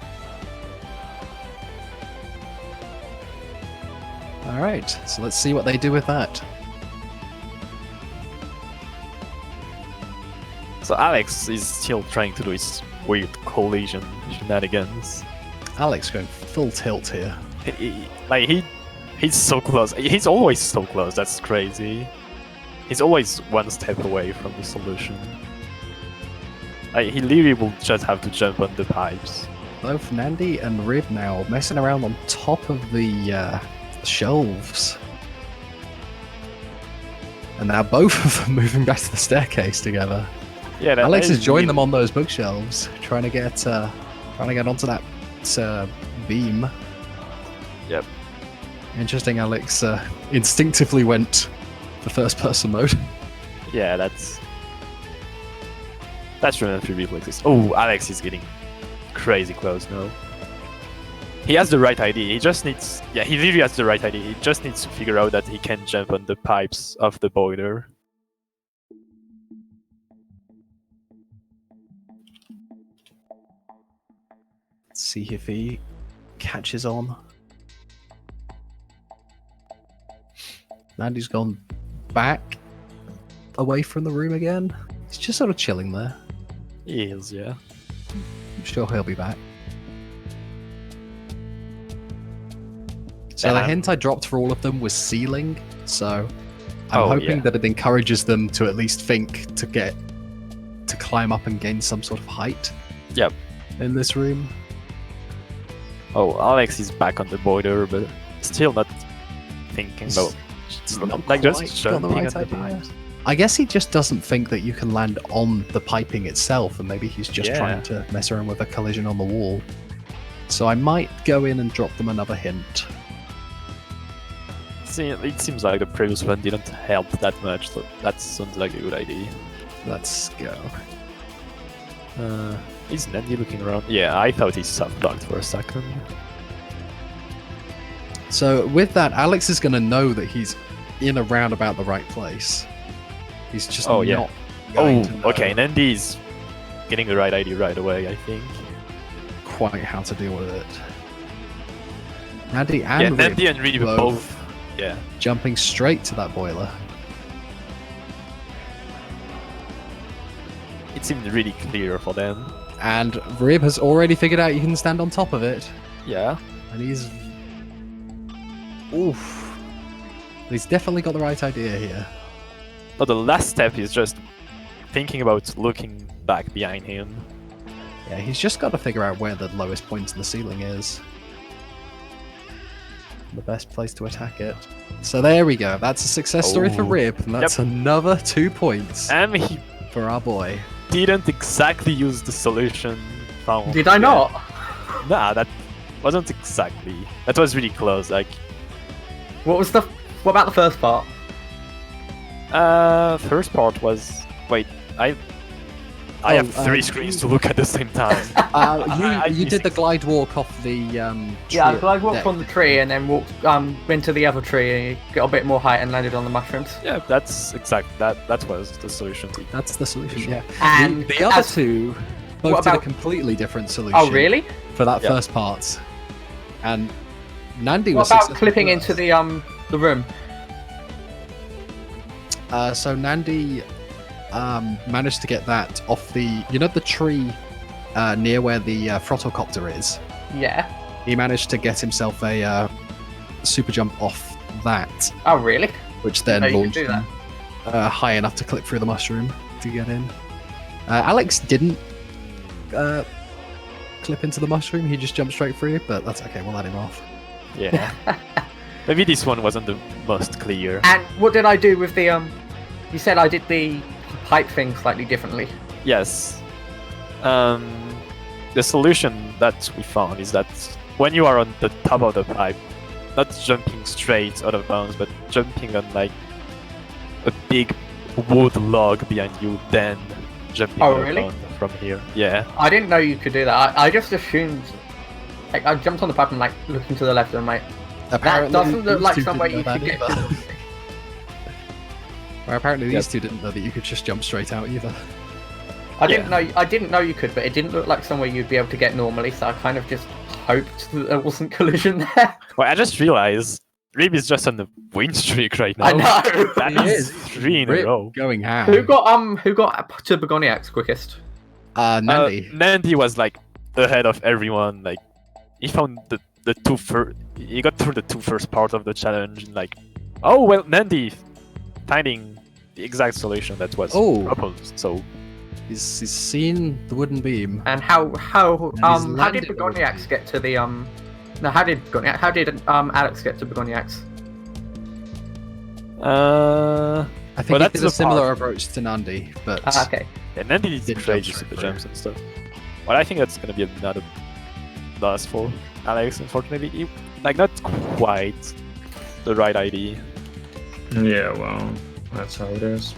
All right, so let's see what they do with that. So Alex is still trying to do his weird collision shenanigans. Alex going full tilt here. He's so close. He's always so close. That's crazy. He's always one step away from the solution. He literally will just have to jump on the pipes. Both Nandii and Rib now messing around on top of the shelves. And now both of them moving back to the staircase together. Yeah, that Alex is has joined really- them on those bookshelves, trying to get onto that beam. Yep. Interesting. Alex instinctively went for first-person mode. Yeah, that's Rayman 3 reflexes. Oh, Alex is getting crazy close now. He has the right idea. He just needs... Yeah, he really has the right idea. He just needs to figure out that he can jump on the pipes of the boiler. Let's see if he catches on. Nandi's gone back away from the room again. He's just sort of chilling there. He is, yeah. I'm sure he'll be back. So And the I'm- hint I dropped for all of them was ceiling, so I'm Oh, hoping yeah. that it encourages them to at least think to climb up and gain some sort of height. Yep. In this room. Oh, Alex is back on the boiler, but still not thinking He's about... not Like, just quite got jumping the right on the idea. pipes. I guess he just doesn't think that you can land on the piping itself, and maybe he's just Yeah. trying to mess around with a collision on the wall. So I might go in and drop them another hint. See, it seems like the previous one didn't help that much, so that sounds like a good idea. Let's go. Is Nandii looking around? Yeah, I thought he soft-locked for a second. So with that, Alex is going to know that he's in around about the right place. He's just not going to know okay, Nandii's getting the right idea right away, I think. quite how to deal with it. Nandii and Nandii and Rib both. Yeah. Jumping straight to that boiler. It seemed really clear for them. And Rib has already figured out you can stand on top of it. Yeah. And he's... Oof. He's definitely got the right idea here. But the last step is just thinking about looking back behind him. Yeah, he's just got to figure out where the lowest point in the ceiling is. The best place to attack it. So there we go. That's a success story for Rib, and that's another 2 points And he for our boy. didn't exactly use the solution found. Did I not? Nah, that wasn't exactly. That was really close. Like, What about the first part? first part was. Wait, I have 3 screens to look at the same time. You did the glide walk off the tree. Yeah, I walked deck. on the tree and then walked into the other tree and got a bit more height and landed on the mushrooms. Yeah, that's exactly that was the solution. That's the solution, yeah. And the other two both did a completely different solution. Oh, really? For that first part. And Nandii What was about successful clipping first. into the room? So Nandii managed to get that off the, the tree near where the throttlocopter is. Yeah. He managed to get himself a super jump off that, Oh, really? which then No, you launched could do him high enough to clip through the mushroom to get in. Alex didn't clip into the mushroom, he just jumped straight through, but that's okay, we'll let him off. Yeah. Maybe this one wasn't the most clear. And what did I do with the You said I did the pipe thing slightly differently. Yes. The solution that we found is that when you are on the top of the pipe, not jumping straight out of bounds, but jumping on like a big wood log behind you, then jumping out of really? bounds from here. Yeah. I didn't know you could do that. I just assumed. Like, I jumped on the pipe and like looking to the left and I'm like, that doesn't look these like two somewhere didn't you know could that get either. to. Well, apparently these two didn't know that you could just jump straight out either. I didn't know you could, but it didn't look like somewhere you'd be able to get normally, so I kind of just hoped that there wasn't collision there. Well, I just realized Rib is just on the win streak right now. I know. That He is is. 3 in a Rip row. going ham. Who got to Begoniac's quickest? Nandii. Nandii was like ahead of everyone. Like he found the two first. He got through the 2 first part of the challenge. And like, oh well, Nandii finding the exact solution that was proposed. So He's seen the wooden beam. And how did landed Begoniac's get to the No, how did Alex get to Begoniac's? uh, I think well, he that's did a the similar part. approach to Nandii, but Okay. yeah, Nandii did Did crazy jump super straight jumps and stuff. But I think that's gonna be another loss for Alex. Unfortunately, like not quite the right idea. Yeah, well, that's how it is.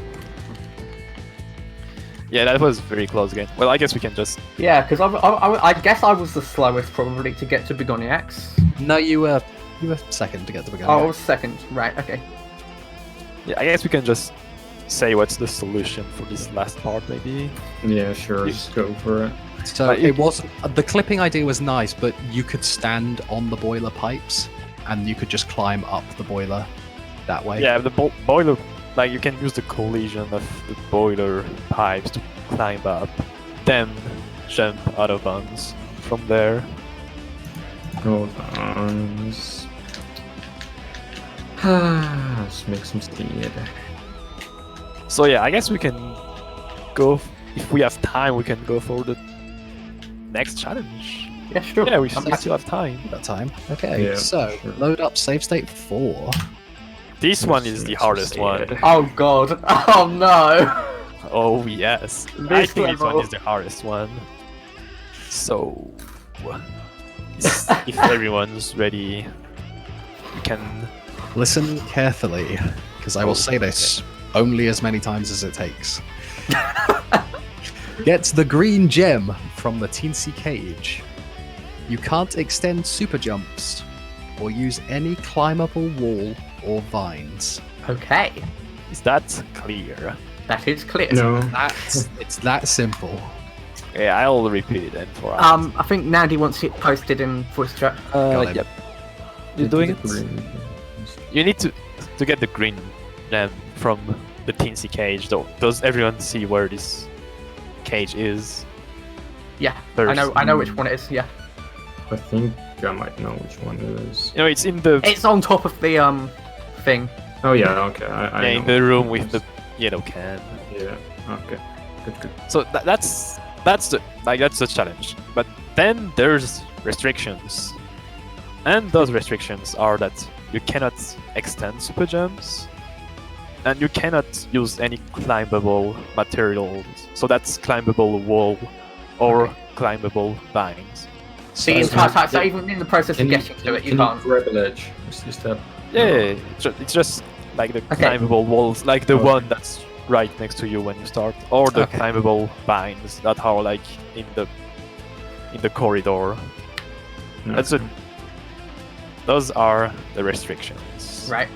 Yeah, that was very close again. Well, I guess we can just. Yeah, because I guess I was the slowest probably to get to Begoniac's. no, you were second to get the beginning. Oh, I was second. Right. Okay. Yeah, I guess we can just say what's the solution for this last part, maybe. Yeah, sure, just go for it. So Like, it was the clipping idea was nice, but you could stand on the boiler pipes and you could just climb up the boiler that way. Yeah, the boiler, like you can use the collision of the boiler pipes to climb up, then jump out of bounds from there. Hold on. Let's make some speed. So yeah, I guess we can go. If we have time, we can go for the next challenge. Yeah, sure. Yeah, we still have time. That time. Okay, Yeah, so sure. load up save state 4. This one is the Let's hardest see one. it. Oh god. Oh no. Oh yes, I This think this one level. is the hardest one. So If everyone's ready, you can. Listen carefully, because I will say this only as many times as it takes. Get the green gem from the teensy cage. You can't extend super jumps or use any climbable wall or vines. Okay, Is that clear? that is clear. No. It's that simple. Yeah, I'll repeat it then for us. I think Nandii wants it posted in voice chat. Got him. Yep. You're doing it. Green. You need to get the green gem from the teensy cage, though. Does everyone see where this cage is? Yeah, First. I know which one it is. Yeah, I think I might know which one it is. You know, it's in the it's on top of the thing. Oh yeah, okay. I in know. the room with the yellow can. Yeah. Okay. Good. So that's the challenge. But then there's restrictions, and those restrictions are that you cannot extend super jumps, and you cannot use any climbable materials. So that's climbable wall or climbable vines. The entire time, so even in the process of getting to it, you can't. grab a ledge. Is that? Yeah, it's just like the Okay. climbable walls, like the Okay. one that's right next to you when you start, or the Okay. climbable vines that are like in the corridor. No. That's it. Those are the restrictions. Right,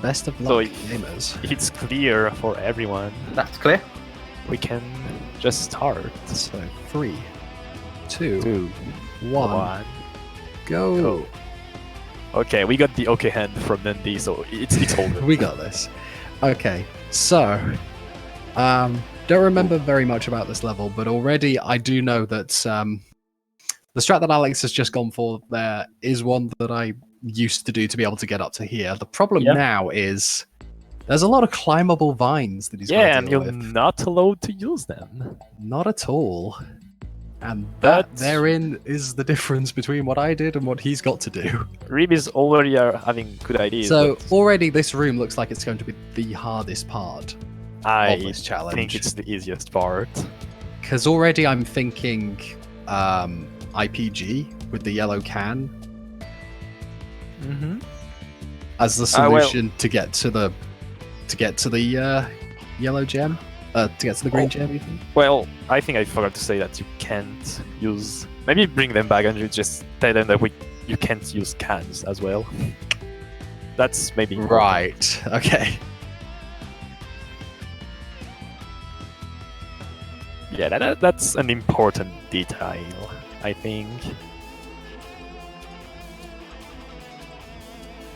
Best of So luck, gamers. If it's clear for everyone, that's clear. we can just start. So 3, 2, 2, 1, 1, go. go. Okay, we got the okay hand from Nandii, so it's over. We got this. Okay, so don't remember very much about this level, but already I do know that the strat that Alex has just gone for there is one that I used to do to be able to get up to here. The problem Yeah. now is there's a lot of climbable vines that he's got Yeah, to and deal you're with. not allowed to use them. Not at all. And that But- therein is the difference between what I did and what he's got to do. Rib is already having good ideas. So but already this room looks like it's going to be the hardest part I of this challenge. think it's the easiest part. Because already I'm thinking IPG with the yellow can Mm-hmm. as the solution to get to the yellow gem, to get to the green gem. Even. Well, I think I forgot to say that you can't use. Maybe bring them back and you just tell them that you can't use cans as well. That's maybe important. Right. Okay. Yeah, that's an important detail, I think.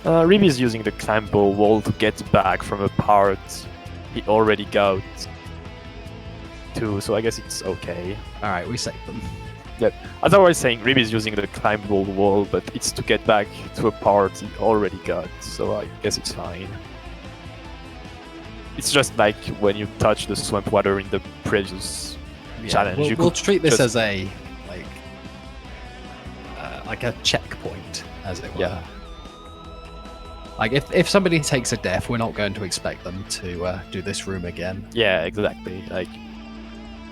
Rib is using the climbable wall to get back from a part he already got to, so I guess it's okay. All right. We saved them. As I was saying, Rib is using the climbable wall, but it's to get back to a part he already got, so I guess it's fine. It's just like when you touch the swamp water in the previous challenge. You We'll could treat this just- as a like a checkpoint, as it were. Yeah. Like if somebody takes a death, we're not going to expect them to do this room again. Yeah, exactly. Like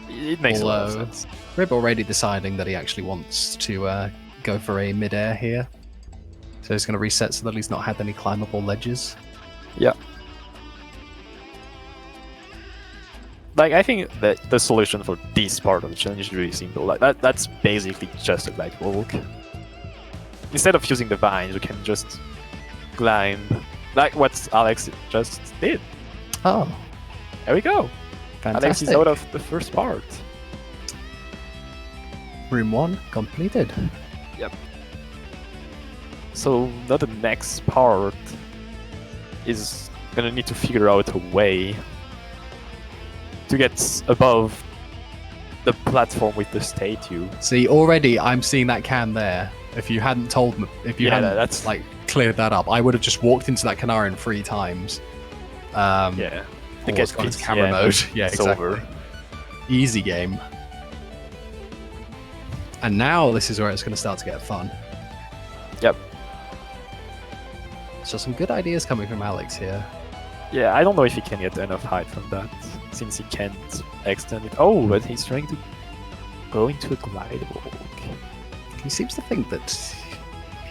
it makes a lot of Although- sense. Rib already deciding that he actually wants to go for a mid-air here. So he's going to reset so that he's not had any climbable ledges. Yeah. Like I think that the solution for this part of the challenge is really simple. Like that's basically just a glide walk. Instead of using the vines, you can just climb, like what Alex just did. Oh, There we go. Alex is fantastic. out of the first part. Room 1 completed. So now the next part is gonna need to figure out a way to get above the platform with the statue. See, already I'm seeing that can there. If you hadn't told me, if you Yeah, hadn't that's- like cleared that up, I would have just walked into that Canarin 3 times. Yeah. Oh, it's got its piece, camera mode. Yeah, it's exactly. over. Easy game. And now this is where it's going to start to get fun. Yep. So some good ideas coming from Alex here. Yeah, I don't know if he can get enough height from that, since he can't extend it. Oh, but he's trying to go into a glide walk. He seems to think that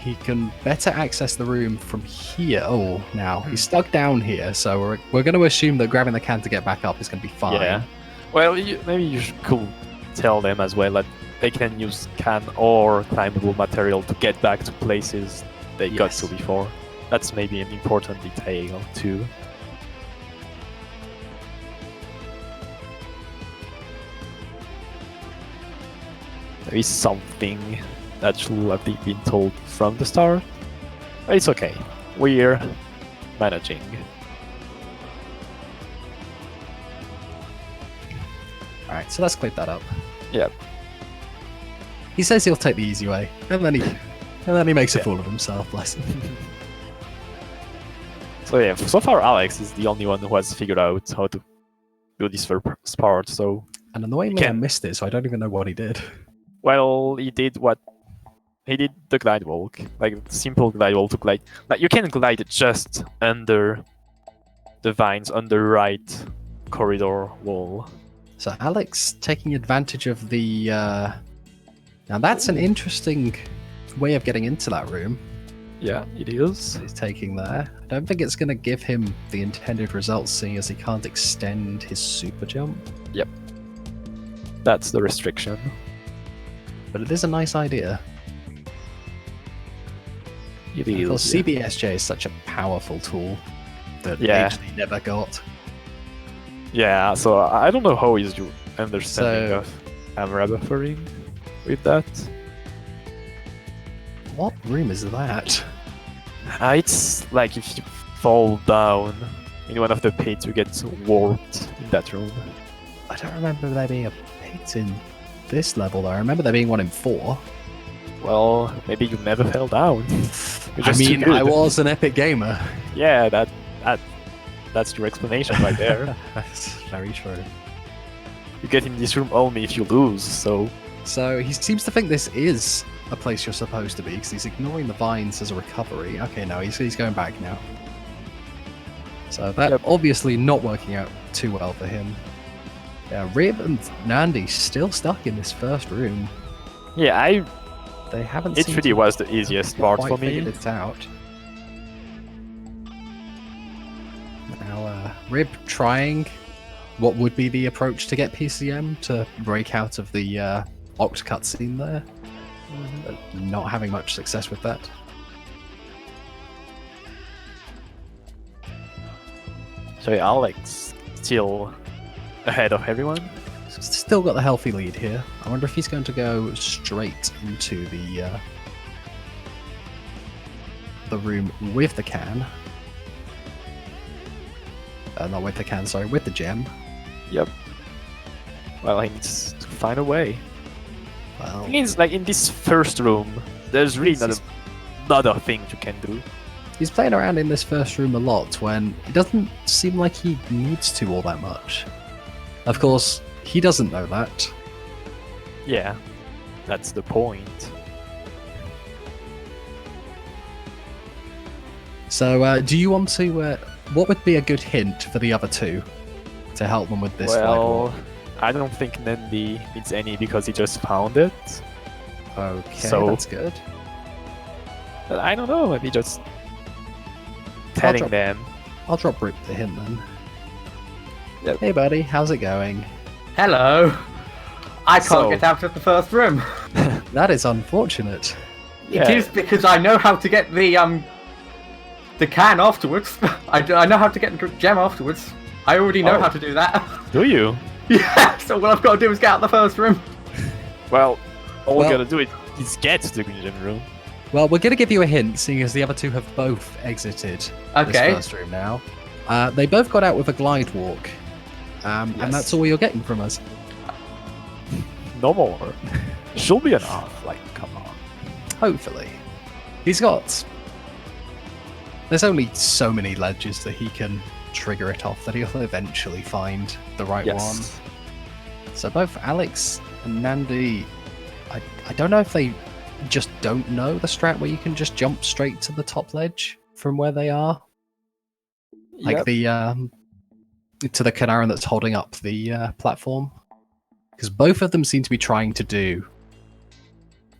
he can better access the room from here. Oh, now he's stuck down here, so we're going to assume that grabbing the can to get back up is going to be fine. Yeah. Well, maybe you could tell them as well that they can use can or climbable material to get back to places they got to before. That's maybe an important detail too. There is something that should have been told from the start. But it's okay. We're managing. Alright, so let's clear that up. Yep. He says he'll take the easy way, and then he makes a fool of himself, bless him. So yeah, so far Alex is the only one who has figured out how to do this first part, so... And annoyingly I missed it, so I don't even know what he did. Well, he did the glide walk, like simple glide walk to glide. Like you can glide just under the vines on the right corridor wall. So Alex taking advantage of the... Now that's an interesting way of getting into that room. Yeah, it is. He's taking there. I don't think it's going to give him the intended results, seeing as he can't extend his super jump. Yep. That's the restriction. But it is a nice idea. It Of course, is. CBSJ is such a powerful tool that Yeah. HD never got. Yeah, so I don't know how is your understanding So- of camera buffering with that. What room is that? It's like if you fall down in one of the pits, you get warped in that room. I don't remember there being a pit in this level, though. I remember there being one in 4. Well, maybe you never fell down. You're just too good. I was an epic gamer. Yeah, that's your explanation right there. That's very true. You get in this room only if you lose, so... So he seems to think this is a place you're supposed to be, because he's ignoring the vines as a recovery. Okay, no, he's going back now. So that obviously not working out too well for him. Yeah, Rib and Nandii still stuck in this first room. Yeah, They haven't. it seemed really to was the easiest part quite for me. figured it out. Now, Rib trying what would be the approach to get PCM to break out of the Oct cutscene there, but not having much success with that. So yeah, Alex still ahead of everyone. Still got the healthy lead here. I wonder if he's going to go straight into the room with the can. Not with the can, sorry, with the gem. Yep. Well, he needs to find a way. Well, It means like in this first room, there's really not a thing you can do. he's playing around in this first room a lot when it doesn't seem like he needs to all that much. Of course, he doesn't know that. Yeah, that's the point. So, do you want to... what would be a good hint for the other two to help them with this glide Well, walk? I don't think Nandii needs any because he just found it. Okay, so- that's good. But I don't know, maybe just telling drop- them. I'll drop Rip the hint then. Yep. Hey buddy, how's it going? Hello. I can't So- get out of the first room. That is unfortunate. Yeah. It is because I know how to get the can afterwards. I know how to get the gem afterwards. I already know Oh. how to do that. Do you? Yeah. So what I've got to do is get out the first room. Well, all Well- we gotta do is get to the green room. Well, we're going to give you a hint, seeing as the other two have both exited this Okay. first room now. They both got out with a glide walk. And Yes. that's all you're getting from us. No more. Should be enough. Like, come on. Hopefully. He's got... There's only so many ledges that he can trigger it off that he'll eventually find the right one. Yes. So both Alex and Nandii, I don't know if they just don't know the strat where you can just jump straight to the top ledge from where they are. Like Yep. the to the Canaran that's holding up the platform. Because both of them seem to be trying to do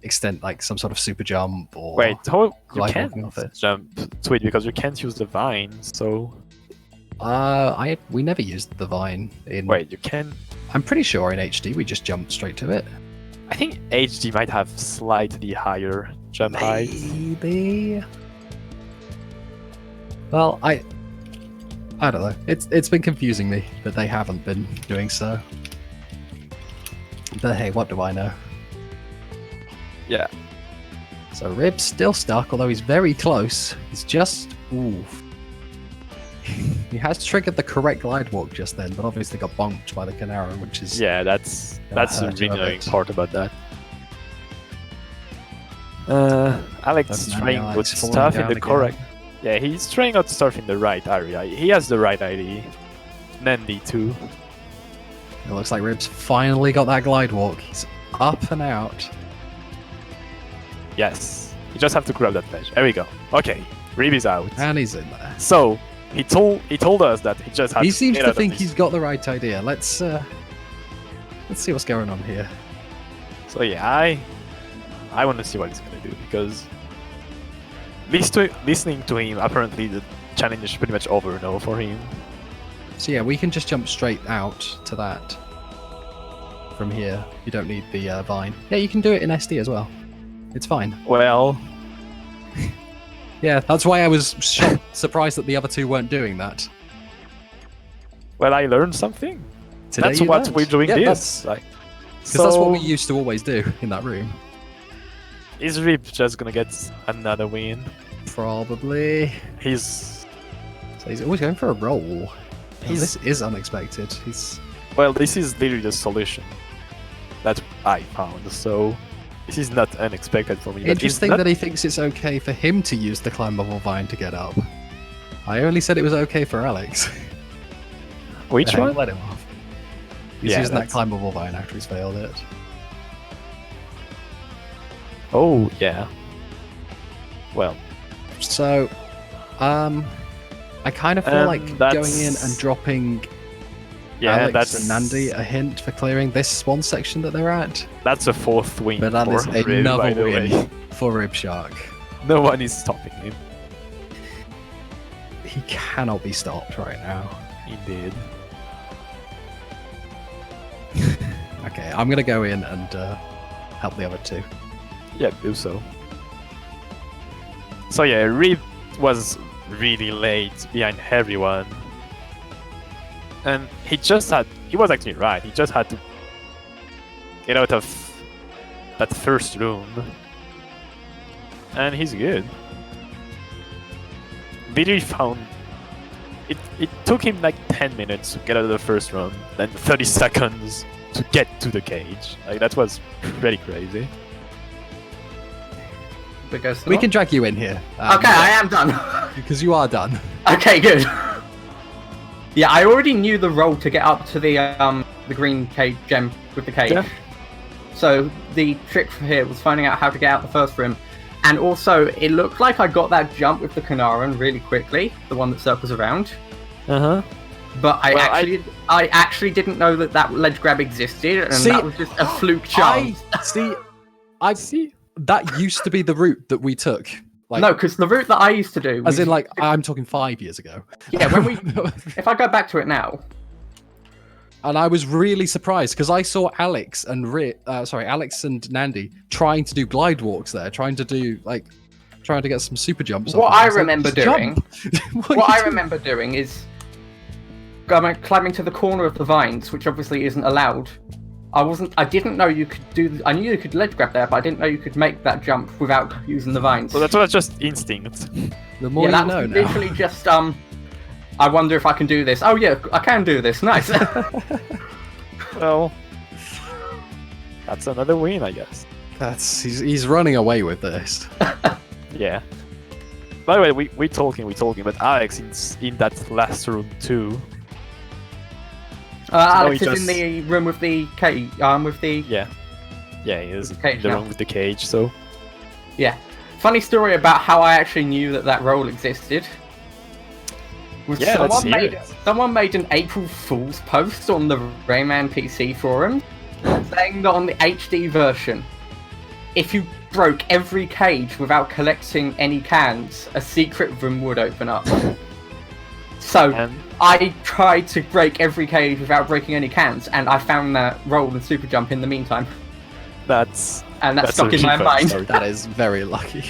extend like some sort of super jump or Wait, how you glide can't walking off it. jump to it because you can't use the vine. So We never used the vine in. wait, you can. I'm pretty sure in HD we just jumped straight to it. I think HD might have slightly higher jump height. Maybe. Well, I don't know. It's been confusing me that they haven't been doing so. But hey, what do I know? Yeah. So Rib's still stuck, although he's very close. He's just oof. He has triggered the correct glide walk just then, but obviously got bonked by the Canaro, which is Yeah, that's the hurt really him a annoying bit. part about that. Alex That's trying Alex with falling stuff in down the again. correct. Yeah, he's trying out stuff in the right area. He has the right ID. Nandii too. It looks like Rib's finally got that glide walk. He's up and out. Yes. You just have to grab that ledge. There we go. Okay. Rib is out. And he's in there. So he told us that he just had He to seems get to out of think this. he's got the right idea. Let's see what's going on here. So yeah, I want to see what he's gonna do because listening to him, apparently the challenge is pretty much over now for him. So yeah, we can just jump straight out to that from here. You don't need the vine. Yeah, you can do it in SD as well. It's fine. Well, Yeah, that's why I was surprised that the other two weren't doing that. I learned something. Today That's you what learned. we're doing Yeah, this. Like, Because that's what we used to always do in that room. Is Rib just gonna get another win? Probably. He's So he's always going for a roll. He's- This is unexpected. He's this is literally the solution that I found. So this is not unexpected for me. but it's interesting not- that he thinks it's okay for him to use the climbable vine to get up. I only said it was okay for Alex. Which one? Let him off. He's Yeah, using that that's- climbable vine after he's failed it. Oh yeah. Well, So, I kind of feel like that's- going in and dropping yeah, Alex that's and Nandii a hint for clearing this one section that they're at. That's a fourth win But that for is Rib, by another the win way. for RibShark. No one is stopping him. He cannot be stopped right now. Indeed. Okay, I'm gonna go in and help the other two. Yeah, do so. So yeah, Rib was really late behind everyone. And he was actually right, he just had to get out of that first room. And he's good. Literally found... It took him like 10 minutes to get out of the first room, then 30 seconds to get to the cage. Like, that was pretty crazy. Because We can drag you in here. Okay, I am done. Because you are done. Okay, good. Yeah, I already knew the roll to get up to the green cage gem with the cage. Yeah. So the trick for here was finding out how to get out the first room. And also, it looked like I got that jump with the Kanaran really quickly, the one that circles around. Uh-huh. But I Well, actually didn't know that ledge grab existed, and See, that was just a fluke chance. I see. That used to be the route that we took. Like, No, because the route that I used to do was... as in, like, I'm talking 5 years ago. Yeah, when we... If I go back to it now... And I was really surprised because I saw Alex and Alex and Nandii trying to do glide walks there, trying to get some super jumps. What off I them. It's like, remember just doing... jump. What I remember doing is climbing to the corner of the vines, which obviously isn't allowed. I didn't know you could do... I knew you could ledge grab there, but I didn't know you could make that jump without using the vines. So that's just instinct. The more yeah, you that know was now. literally just, I wonder if I can do this. Oh yeah, I can do this. Nice. Well, that's another win, I guess. He's running away with this. Yeah. By the way, we're talking, but Alex in that last room too. Alex he is in the room with the cage. Yeah, he is Cage in the now. room with the cage. So Yeah. Funny story about how I actually knew that role existed. Was yeah, let's hear it. someone made an April Fool's post on the Rayman PC forum saying that on the HD version, if you broke every cage without collecting any cans, a secret room would open up. So I tried to break every cage without breaking any cans, and I found that roll and super jump in the meantime. That's stuck in my mind. That is very lucky.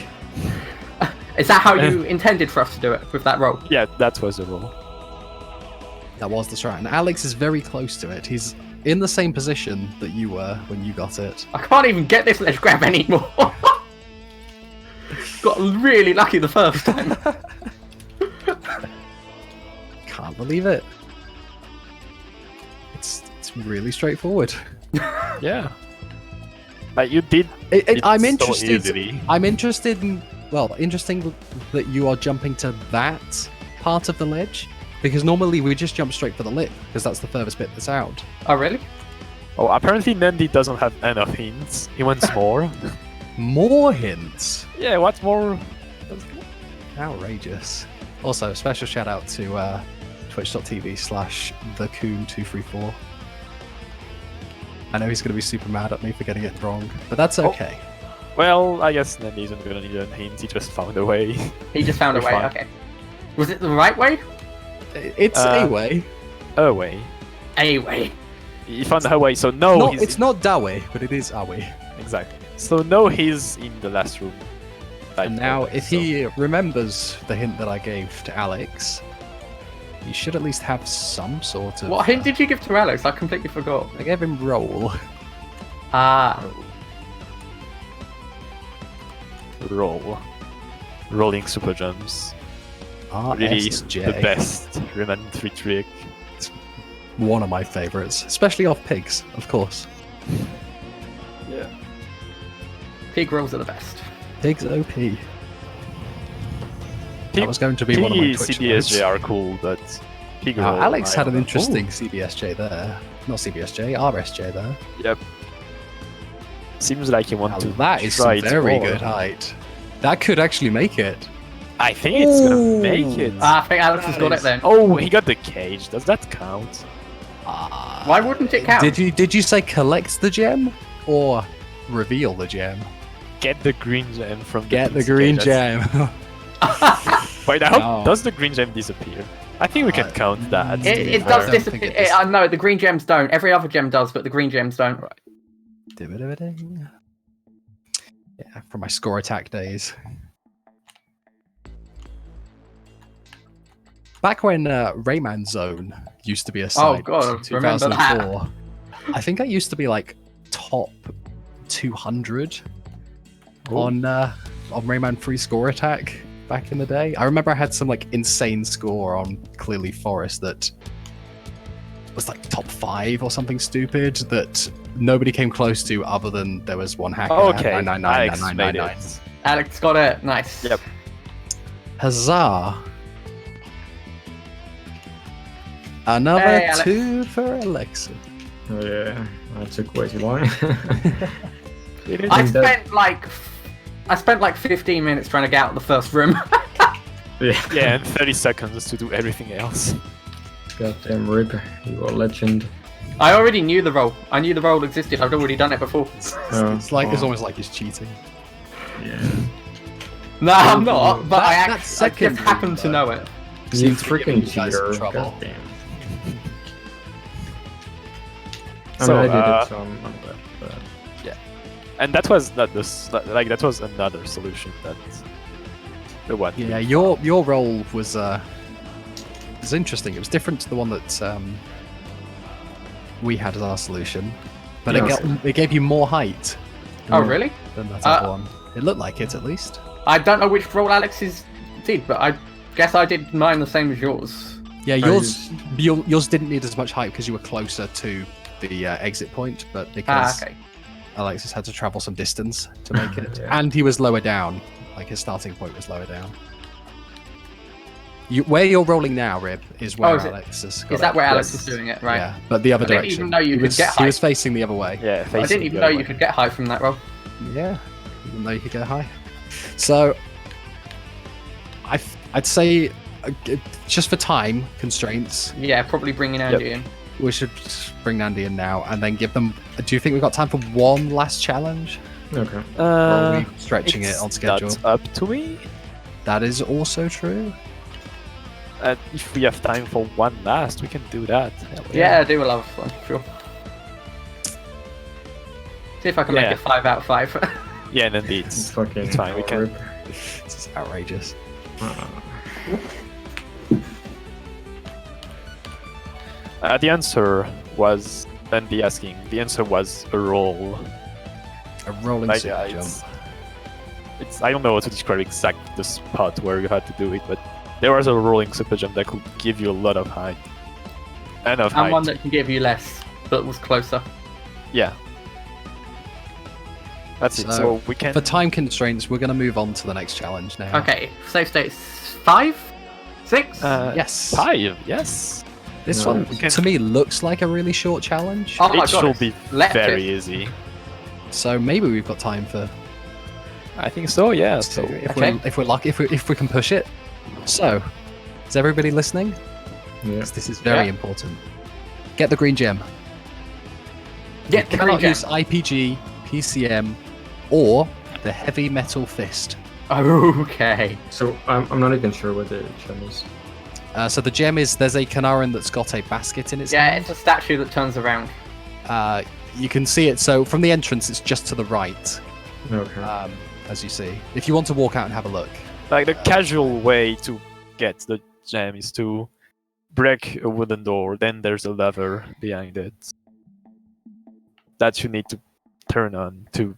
Is that how you intended for us to do it with that roll? Yeah, that was the roll. That was the strat. And Alex is very close to it. He's in the same position that you were when you got it. I can't even get this ledge grab anymore. Got really lucky the first time. Can't believe it. It's really straightforward. Yeah. Like you did. I'm so interested. easily. I'm interested in. Well, interesting that you are jumping to that part of the ledge, because normally we just jump straight for the lip because that's the furthest bit that's out. Oh really? Oh, apparently Nandii doesn't have enough hints. He wants more. More hints. Yeah, what's more? Outrageous. Also, special shout out to twitch.tv/thecoon234. I know he's going to be super mad at me for getting it wrong, but that's okay. Well, I guess Nandii isn't gonna need a hint. He just found a way. He just found a way. Fine. Okay. Was it the right way? It's a way. A way. A way. He found her way, so no. It's not da way, but it is a way. Exactly. So no, he's in the last room. And now, if he remembers the hint that I gave to Alex, he should at least have some sort of... What hint did you give to Alex? I completely forgot. I gave him roll. Ah. Roll. Rolling super jumps. Really RSJ. the best Rayman 3 trick. One of my favourites, especially off pigs, of course. Yeah. Pig rolls are the best. Pigs OP. That was going to be one of my Twitch CBSJ words. are cool, but pig roll, Alex I had an don't know. interesting CBSJ there. Not CBSJ, RSJ there. Yep. Seems like you want Now to that is try some it very more. good height. That could actually make it. I think it's gonna make it. I think Alex has got it then. Oh, he got the cage. Does that count? Why wouldn't it count? Did you say collect the gem or reveal the gem? Get the green gem from Get the pizza green cage. gem. Wait, I hope No. does the green gem disappear? I think we can count that. It I does don't disappear. think it is. No, the green gems don't. Every other gem does, but the green gems don't. Yeah, from my score attack days. Back when Rayman Zone used to be a site, God, remember that. 2004, I think I used to be like top 200 on Rayman Free Score Attack back in the day. I remember I had some like insane score on Clearly Forest that was like top 5 or something stupid that nobody came close to other than there was one hacker. Oh, okay, 999, Alex made 999. it. Alex got it. Nice. Yep. Huzzah! Another Hey, Alex. 2 for Alekzoz. Oh, yeah, that took way too long. I spent like 15 minutes trying to get out of the first room. yeah. Yeah, and 30 seconds to do everything else. Goddamn Rip, you are a legend. I already knew the role. I knew the role existed. I'd already done it before. Oh, It's almost like he's cheating. Yeah. No, I'm not. But That I just second happened to room, know it. You Seems to be giving freaking you guys some cheater. trouble. Goddamn. I So, mean, I did it, so I'm glad. But... And that was not this. Like that was another solution. That the one. Yeah, your role was interesting. It was different to the one that we had as our solution, but Yeah. it gave you more height Oh, really? than that other one. It looked like it, at least. I don't know which role Alex's did, but I guess I did mine the same as yours. Yeah, yours didn't need as much height because you were closer to the exit point, but because Okay. Alekzoz had to travel some distance to make it, Yeah. and he was lower down. Like his starting point was lower down. Where you're rolling now, Rib, is where is it- Alekzoz got Is that it. where Alex Yes. was doing it? Right. Yeah, but the other I didn't direction. even know you he could was, get He was height. facing the other way. Yeah, I didn't even know you could get high from that role. Yeah, even though you could go high. So, I'd say, just for time constraints, Yeah, probably bringing Andy in. we should bring Nandii in now and then give them. Do you think we've got time for one last challenge? Okay. Or are we stretching it it's on schedule? not up to me. That is also true. If we have time for one last, we can do that. Hell Yeah, I do love one, sure. See if I can make Yeah. it 5 out of 5. Yeah, and indeed. It's fucking. It's fine, we can- rip. This is outrageous. The answer was Nandii asking. The answer was a roll. A rolling Like, super jump. it's I don't know how to describe exactly the spot where you had to do it, but there was a rolling super jump that could give you a lot of height. Enough And height. one that can give you less, but was closer. Yeah. That's it. So, So we can. For time constraints, we're going to move on to the next challenge now. Okay, safe state's 5? 6? Yes. 5. Yes. This No, one, we can- to me, looks like a really short challenge. Oh my It god, should be let very it. easy. So maybe we've got time for. I think so. Yeah. So if Okay. we're lucky, if we can push it. So, is everybody listening? Yeah. 'Cause this is very Yeah. important. Get the green gem. Get the green Cannot gem. use IPG, PCM, or the heavy metal fist. Okay. So I'm not even sure what the gem is. So the gem is there's a Kanaran that's got a basket in its Yeah, hand. it's a statue that turns around. You can see it. So from the entrance, it's just to the right, Okay. as you see. If you want to walk out and have a look, like the casual way to get the gem is to break a wooden door. Then there's a lever behind it that you need to turn on to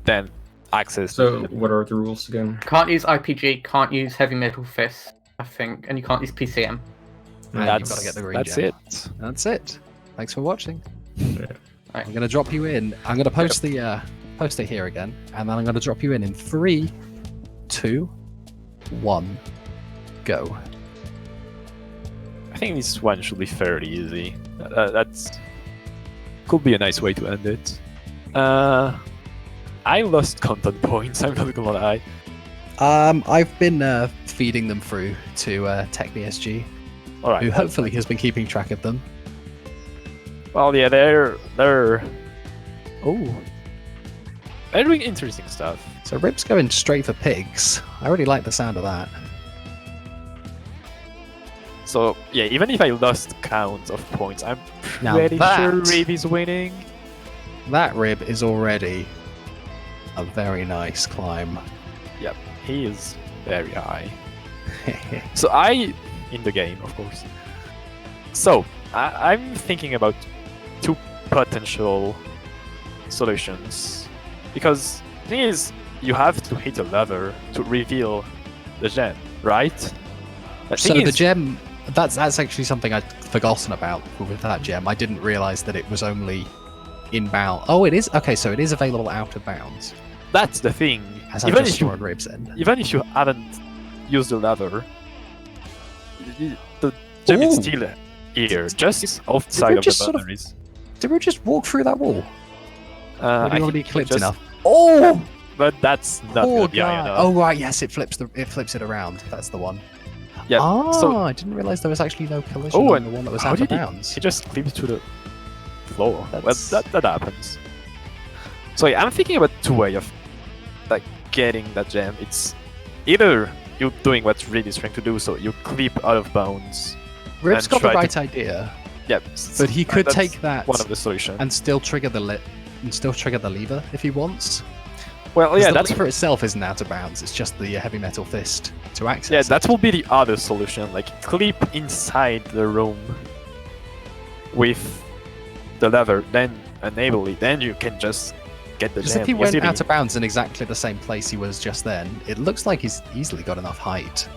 then access. So the- what are the rules again? Can't use IPG, can't use heavy metal fist, I think, and you can't use PCM. and that's you've got to get the green that's gem. it. That's it. Thanks for watching. Yeah. Right. I'm going to drop you in. I'm going to post the post it here again, and then I'm going to drop you in 3, 2, 1, go. I think this one should be fairly easy. That's could be a nice way to end it. I lost content points. I'm not gonna lie. I've been feeding them through to TechBSG, All right. who hopefully has been keeping track of them. Well, yeah, they're oh, they're doing interesting stuff. So Rib's going straight for pigs. I already like the sound of that. So yeah, even if I lost count of points, I'm Now pretty that- sure Rib is winning. That Rib is already a very nice climb. Yep, he is very high. So in the game, of course. So I'm thinking about 2 potential solutions, because the thing is, you have to hit a lever to reveal the gem, right? So the gem, that's actually something I'd forgotten about with that gem. I didn't realize that it was only inbound. Oh, it is? Okay, so it is available out of bounds. That's the thing. As I Even just if you saw on Rib's end. even if you haven't used the lever, the gem is Ooh. still here, just outside we of just the sort of- boundaries. Did we just walk through that wall? I Have you already think clipped just- enough? Oh! But that's not Poor good. Yeah, I guy. know. Oh right, yes, it flips it around. That's the one. Yeah, Oh, so- I didn't realize there was actually no collision Oh, on and the one that was how out of did he- bounds. He just clipped to the floor. That's- Well, that happens. So yeah, I'm thinking about 2 ways of like getting that gem. It's either you doing what Reed is trying to do, so you clip out of bounds. Rib's and got the try to- right idea, Yep. but he could that's take that one of the solutions. and still trigger the lever if he wants. Well, 'Cause yeah, the that's lever itself isn't out of bounds. It's just the heavy metal fist to access. yeah, it. that will be the other solution. Like clip inside the room with the lever, then enable it. Then you can just get the Because gem if he went easily. out of bounds in exactly the same place he was just then, it looks like he's easily got enough height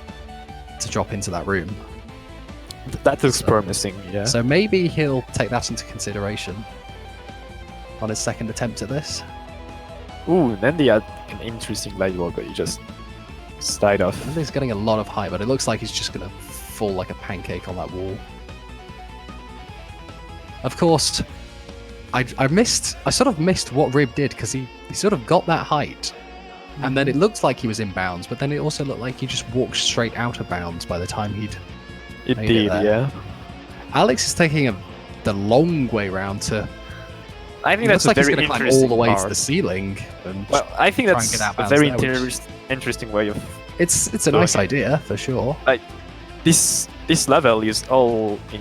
to drop into that room. That looks So- promising. Yeah. So maybe he'll take that into consideration on his second attempt at this. Ooh, Nandii had an interesting light wall, but he just slide off. I think he's getting a lot of height, but it looks like he's just going to fall like a pancake on that wall. Of course, I sort of missed what Rib did, because he sort of got that height, and then it looked like he was in bounds, but then it also looked like he just walked straight out of bounds by the time he'd... It Made it did, there. yeah. Alex is taking a the long way round to. I think It that's looks like a he's very going to climb interesting all the way to part. the ceiling. And Well, I think try and that's get out a of very bounds there, which- interesting way of it's a doing nice it. idea for sure. This level is all in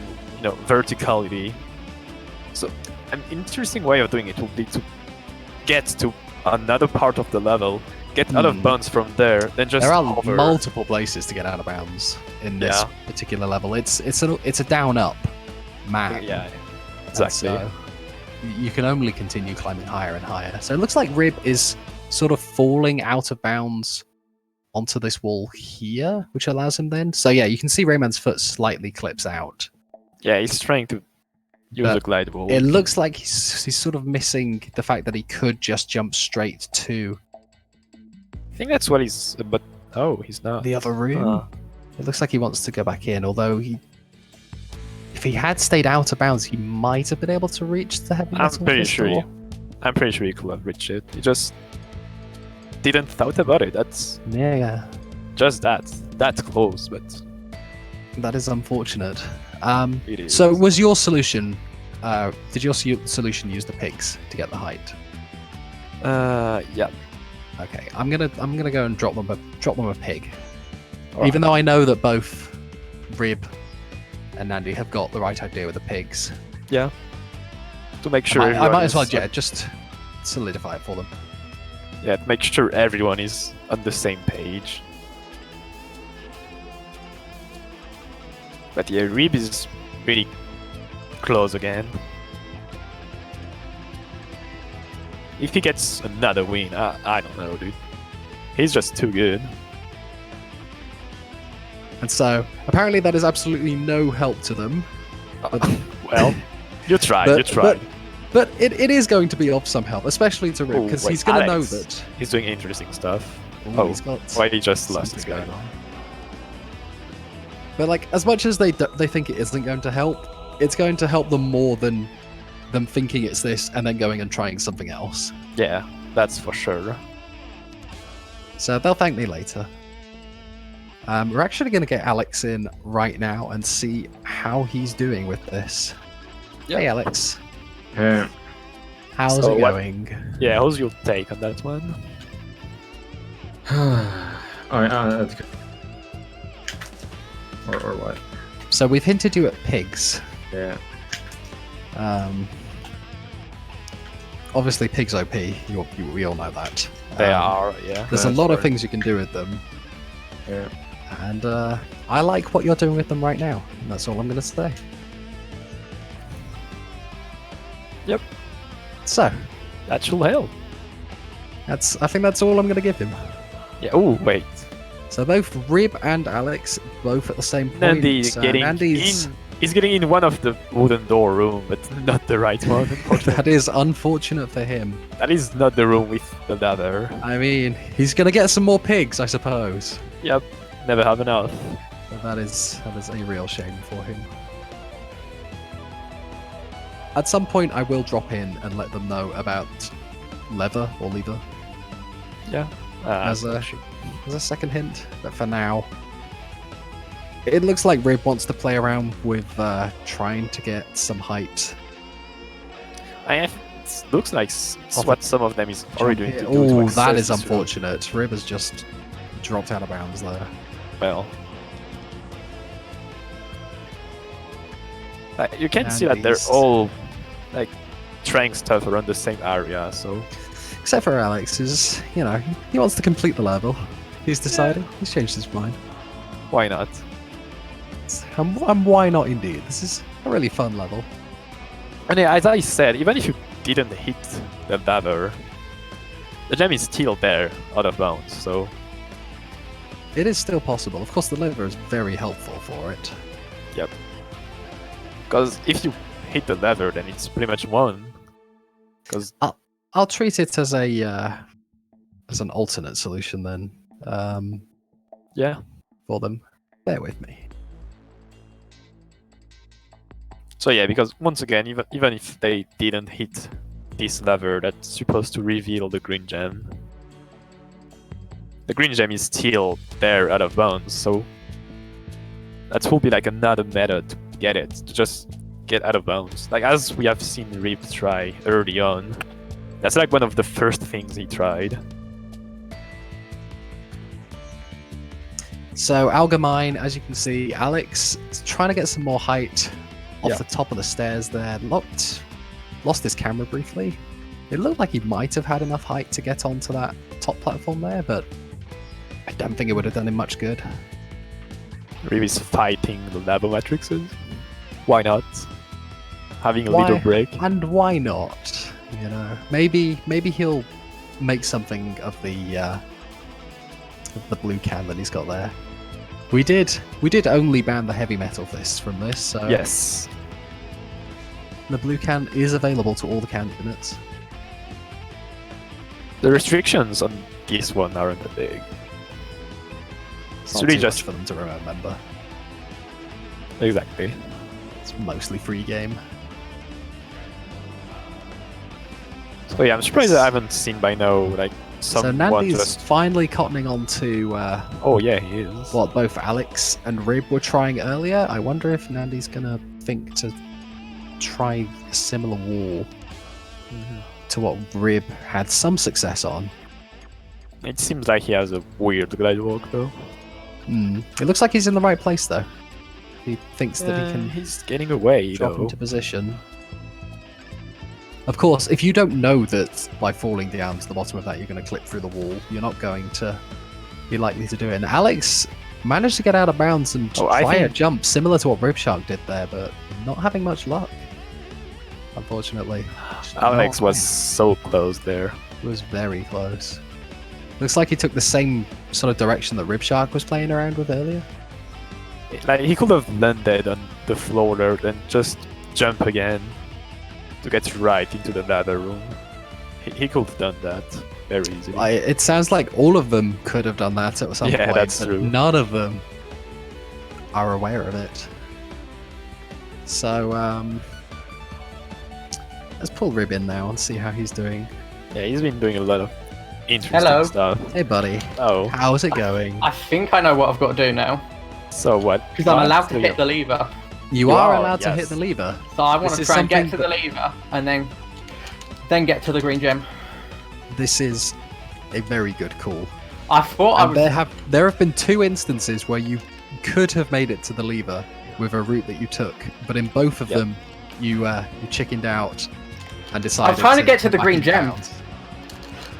verticality. So an interesting way of doing it would be to get to another part of the level, get out of bounds from there, then just There are hover. multiple places to get out of bounds in this Yeah. particular level. It's a down up map. Yeah, And exactly. so you can only continue climbing higher and higher. So it looks like Rib is sort of falling out of bounds onto this wall here, which allows him then. So yeah, you can see Rayman's foot slightly clips out. Yeah, he's trying to use But a glide wall. It looks like he's sort of missing the fact that he could just jump straight to I think that's what he's. But he's not. the other room. Ah. It looks like he wants to go back in, although if he had stayed out of bounds, he might have been able to reach the heavy I'm metal pretty sure. door. I'm pretty sure he could have reached it. He just didn't thought about it. That's Yeah, just that's close, but that is unfortunate. it is. So was your solution? Did your solution use the pigs to get the height? Yeah. Okay, I'm gonna go and drop them a pig. Alright. Even though I know that both Rib and Nandii have got the right idea with the pigs, Yeah. To make sure. I everyone might as is, well just solidify it for them. Yeah, to make sure everyone is on the same page. But yeah, Rib is really close again. If he gets another win, I don't know, dude. He's just too good. And so apparently that is absolutely no help to them. Well, you tried, But- you tried. But it is going to be of some help, especially to Rib, Oh, because wait, he's going to know Alex. that. He's doing interesting stuff. He's got Why he just lost his something guy. going on. But like, as much as they think it isn't going to help, it's going to help them more than them thinking it's this and then going and trying something else. Yeah, that's for sure. So they'll thank me later. We're actually going to get Alex in right now and see how he's doing with this. Yeah. Hey, Alex. Yeah. How's So it what- going? Yeah, how's your take on that one? That's good. Or what? So we've hinted you at pigs. Yeah. Obviously, pigs OP. We all know that. They are, yeah. There's a That's lot of right. things you can do with them, Yeah. and I like what you're doing with them right now. And that's all I'm going to say. Yep. So That should help. I think that's all I'm going to give him. Yeah. Oh, wait. So both Rib and Alex both at the same point. Nandii So getting Nandii's- in. He's getting in one of the wooden door room, but not the right one. That is unfortunate for him. That is not the room with the ladder. I mean, he's going to get some more pigs, I suppose. Yep. Never have enough. But that is a real shame for him. At some point, I will drop in and let them know about leather or lever Yeah. as a second hint. But for now, it looks like Rib wants to play around with trying to get some height. it looks like what some of them is already doing to do. to Oh, access that is this room. unfortunate. Rib has just dropped out of bounds there. Well. You can see that they're Nandii's- all like trying stuff around the same area, so Except for Alex, who's, he wants to complete the level. He's decided. He's changed his mind. why not? And why not indeed? This is a really fun level. And yeah, as I said, even if you didn't hit the ladder, the gem is still there, out of bounds, so It is still possible. Of course, the lever is very helpful for it. yep. Because if you hit the ladder, then it's pretty much won. Because I'll treat it as an alternate solution then. yeah, For them. Bear with me. so yeah, because once again, even if they didn't hit this lever that's supposed to reveal the green gem, the green gem is still there out of bounds, so that will be like another method to get it, to just get out of bounds. Like as we have seen Rib try early on. That's like one of the first things he tried. So Algemine, as you can see, Alex is trying to get some more height off the top of the stairs there. Lost his camera briefly. It looked like he might have had enough height to get onto that top platform there, but I don't think it would have done him much good. Rib is fighting the lava matrices. Why not? Having a little break. And why not? You know, maybe he'll make something of the blue can that he's got there. We did only ban the heavy metal fists from this, so yes, the blue can is available to all the candidates. The restrictions on this one aren't that big. It's It's not really too just much for them to remember. Exactly. It's mostly free game. So yeah, I'm surprised I haven't seen by now like So someone Nandii's just. finally cottoning on to Oh yeah, he is. what both Alex and Rib were trying earlier. I wonder if Nandii's gonna think to try a similar wall to what Rib had some success on. It seems like he has a weird glide walk though. It looks like he's in the right place though. He thinks that he can He's getting away drop though. into position. Of course, if you don't know that by falling down to the bottom of that you're going to clip through the wall, you're not going to be likely to do it. And Alex managed to get out of bounds and try a jump similar to what RibShark did there, but not having much luck, unfortunately. Alex was so close there. Was very close. Looks like he took the same sort of direction that RibShark was playing around with earlier. Like he could have landed on the floor there and just jump again to get right into the ladder room. He could have done that very easily. It sounds like all of them could have done that at some point. Yeah, that's but true. None of them are aware of it. So, let's pull Rib in now and see how he's doing. Yeah, he's been doing a lot of interesting stuff. Hey, buddy. Oh. How's it going? I think I know what I've got to do now. So what? Because I'm allowed to hit the lever. You are allowed to hit the lever. So I want This to is try and get something to the lever and then get to the green gem. This is a very good call. I thought I And was. there have been 2 instances where you could have made it to the lever with a route that you took, but in both of them, you chickened out and decided. I'm trying to get to the come green back in gem. bounds.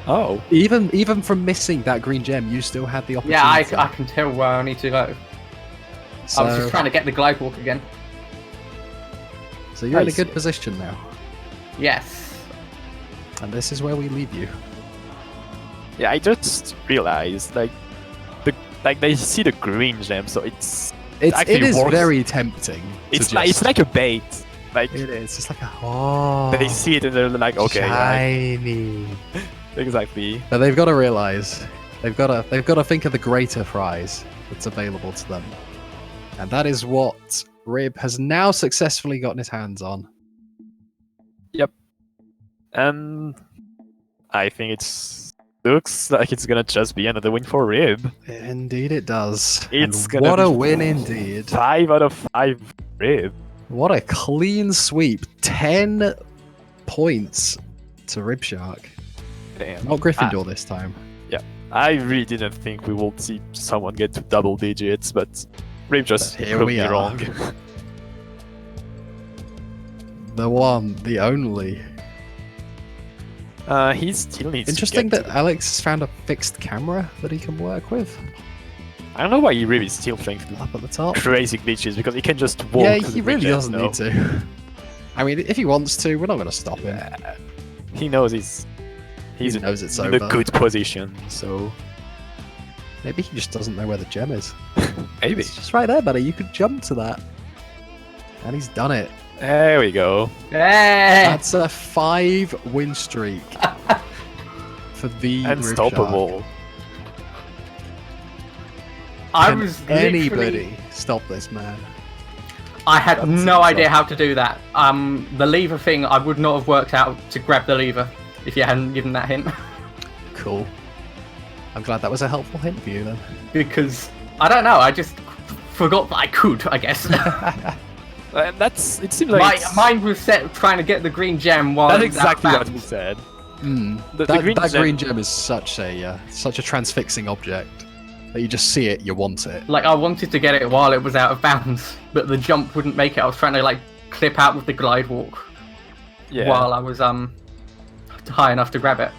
Oh. Even from missing that green gem, you still had the opportunity. Yeah, I can tell where I need to go. So, I was just trying to get the glide walk again. so you're in a I good see. position now, Yes. and this is where we leave you. Yeah, I just realized like they see the green gem, so it actually It is works. very tempting. It's like a bait. Like It is. It's like a they see it and they're like, okay, right. shiny. Exactly. But they've got to realize they've got to think of the greater prize that's available to them, and that is what Rib has now successfully gotten his hands on. And I think looks like it's gonna just be another win for Rib. Indeed, it does. It's And gonna what a be win indeed! 5 out of 5 Rib. What a clean sweep! 10 points to RibShark. Damn. Not Gryffindor this time. I really didn't think we would see someone get to double digits, but Rib just But here proved we me are. wrong. The one, the only. He still needs Interesting to get that Alex has found a fixed camera that he can work with I don't know why he really is still trying to do up at the top. crazy glitches, because he can just walk. Yeah, to the he really green doesn't gem, need to. I mean, if he wants to, we're not going to stop him. He knows he's He knows it's in a over. good position, so Maybe he just doesn't know where the gem is. maybe. It's just right there, buddy. You could jump to that. And he's done it. There we go. Yeah. That's a 5-win streak for the Unstoppable. I Can was anybody stop this man? I had That's no insane. idea how to do that. The lever thing, I would not have worked out to grab the lever if you hadn't given that hint. Cool. I'm glad that was a helpful hint for you then. Because I don't know, I just forgot that I could, I guess. And it seems like Mine was set trying to get the green gem while that's it was exactly out of what we bounds. said. That green gem is such a transfixing object that you just see it, you want it. Like, I wanted to get it while it was out of bounds, but the jump wouldn't make it. I was trying to, like, clip out with the glide walk while I was high enough to grab it.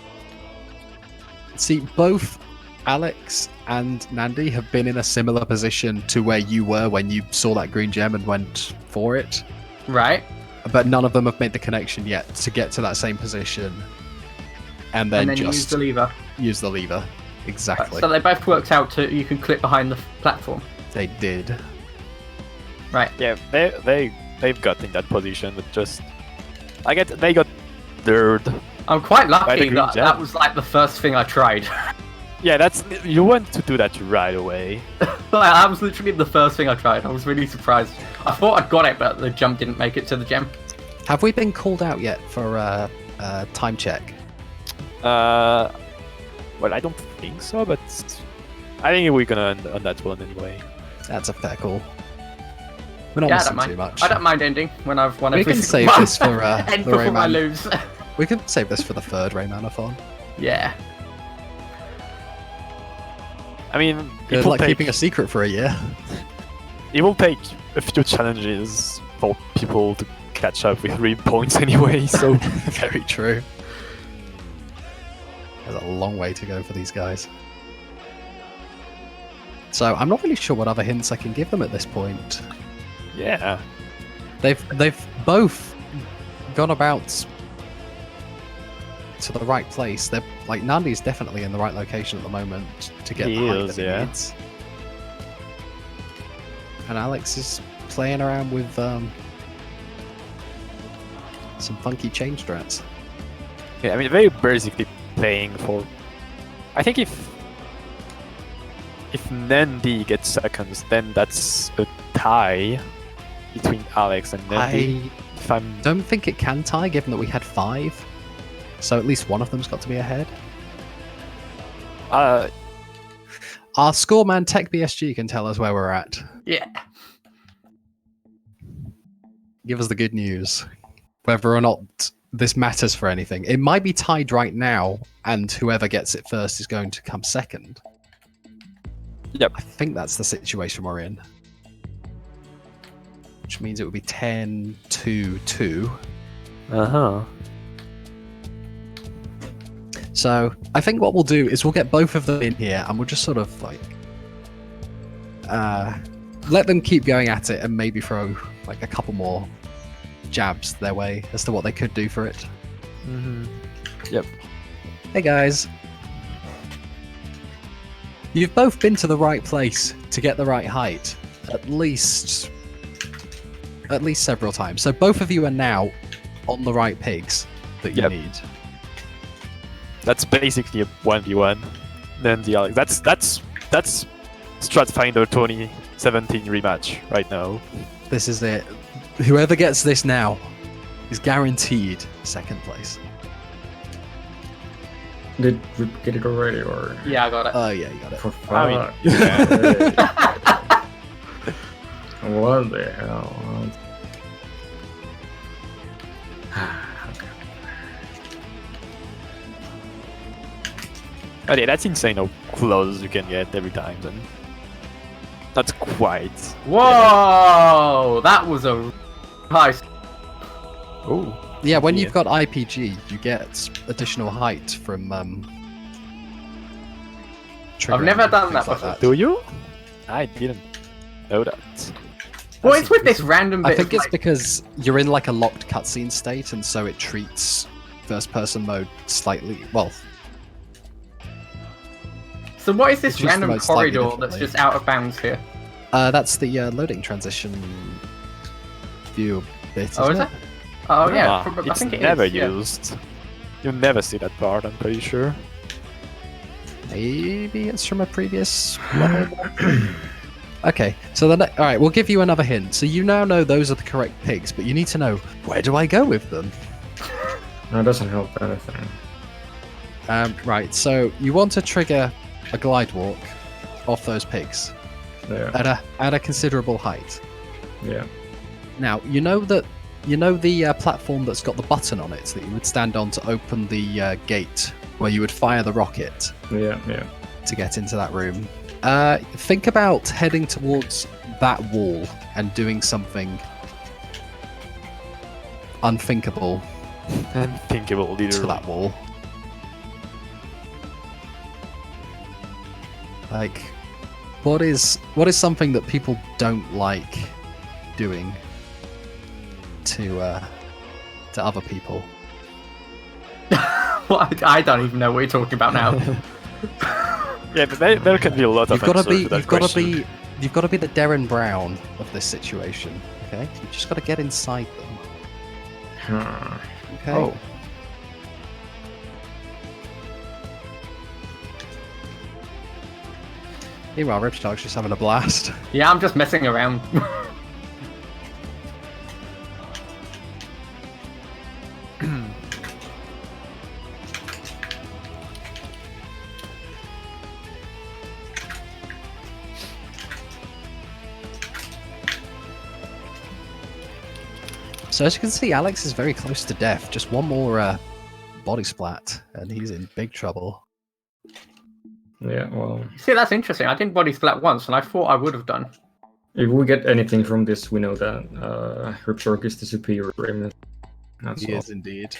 See, both Alex and Nandii have been in a similar position to where you were when you saw that green gem and went for it. Right. But none of them have made the connection yet to get to that same position. And then you just use the lever. Use the lever. Exactly. So they both worked out you can clip behind the platform. They did. Right. Yeah, they've got in that position, but just they got third. I'm quite By the lucky green that gem. that was like the first thing I tried. Yeah, you want to do that right away. That was literally the first thing I tried. I was really surprised. I thought I'd got it, but the jump didn't make it to the gem. Have we been called out yet for a time check? Well, I don't think so, but I think we're gonna end on that one anyway. That's a fair call. We're not Yeah, I don't missing mind. too much. I don't mind ending when I've won We every can single save one. this for End the before I Rayman. lose. We can save this for the third Rayman Marathon. Yeah. I mean, It's like keeping a secret for a year. it will take a few challenges for people to catch up with 3 points anyway, so Very true. There's a long way to go for these guys. So I'm not really sure what other hints I can give them at this point. yeah. They've both gone about to the right place. They're like Nandii's definitely in the right location at the moment to get He the height is, that he yeah. needs. And Alex is playing around with some funky chain strats. Yeah, I mean, they're basically playing for. I think if Nandii gets seconds, then that's a tie between Alex and Nandii. If I'm Don't think it can tie, given that we had 5. So at least one of them's got to be ahead. Our scoreman Tech BSG can tell us where we're at. Yeah. Give us the good news. Whether or not this matters for anything. It might be tied right now, and whoever gets it first is going to come second. Yep. I think that's the situation we're in. Which means it would be 10-2-2. Uh-huh. So I think what we'll do is we'll get both of them in here and we'll just sort of like let them keep going at it and maybe throw like a couple more jabs their way as to what they could do for it. Mm-hmm. Yep. Hey guys. You've both been to the right place to get the right height. At least several times. So both of you are now on the right pigs that you Yep. need. That's basically a 1v1. Nandii Alex. That's Stratfinder 2017 rematch right now. This is it. Whoever gets this now is guaranteed second place. Did we get it already, or? Yeah, I got it. Oh yeah, you got it. For I mean, fuck. yeah. What the hell? Okay. But yeah, that's insane how close you can get every time then. That's quite. Whoa! That was a nice. Oh. Yeah, when Yeah. you've got IPG, you get additional height from. I've never done that things before. Do you? I didn't know that. What is with this random bit I think of, it's like, because you're in like a locked cutscene state, and so it treats first-person mode slightly. Well, So what is this it's just random like slightly corridor that's differently. just out of bounds here? that's the loading transition view bit. Oh, isn't is it? Oh yeah, Ah, I it's think it never is. Yeah. used. You never see that part, I'm pretty sure. Maybe it's from a previous level. Okay, so then, all right, we'll give you another hint. So you now know those are the correct pigs, but you need to know, where do I go with them? That doesn't help anything. Right, so you want to trigger a glide walk off those pigs Yeah. at a considerable height. Yeah. Now, you know the platform that's got the button on it that you would stand on to open the gate where you would fire the rocket Yeah. to get into that room. Think about heading towards that wall and doing something unthinkable Unthinkable, to literally. that wall. Like, what is something that people don't like doing to other people? What? I don't even know what you're talking about now. Yeah, but there can be a lot of answers to that question. You've got to be the Darren Brown of this situation. Okay, you've just got to get inside them. Okay. Oh. Meanwhile, RibShark's just having a blast. Yeah, I'm just messing around. So as you can see, Alex is very close to death. Just one more body splat, and he's in big trouble. Yeah, well, See, that's interesting. I didn't body splat once, and I thought I would have done. if we get anything from this, we know that RibShark is the superior Rayman. That's He all. is indeed.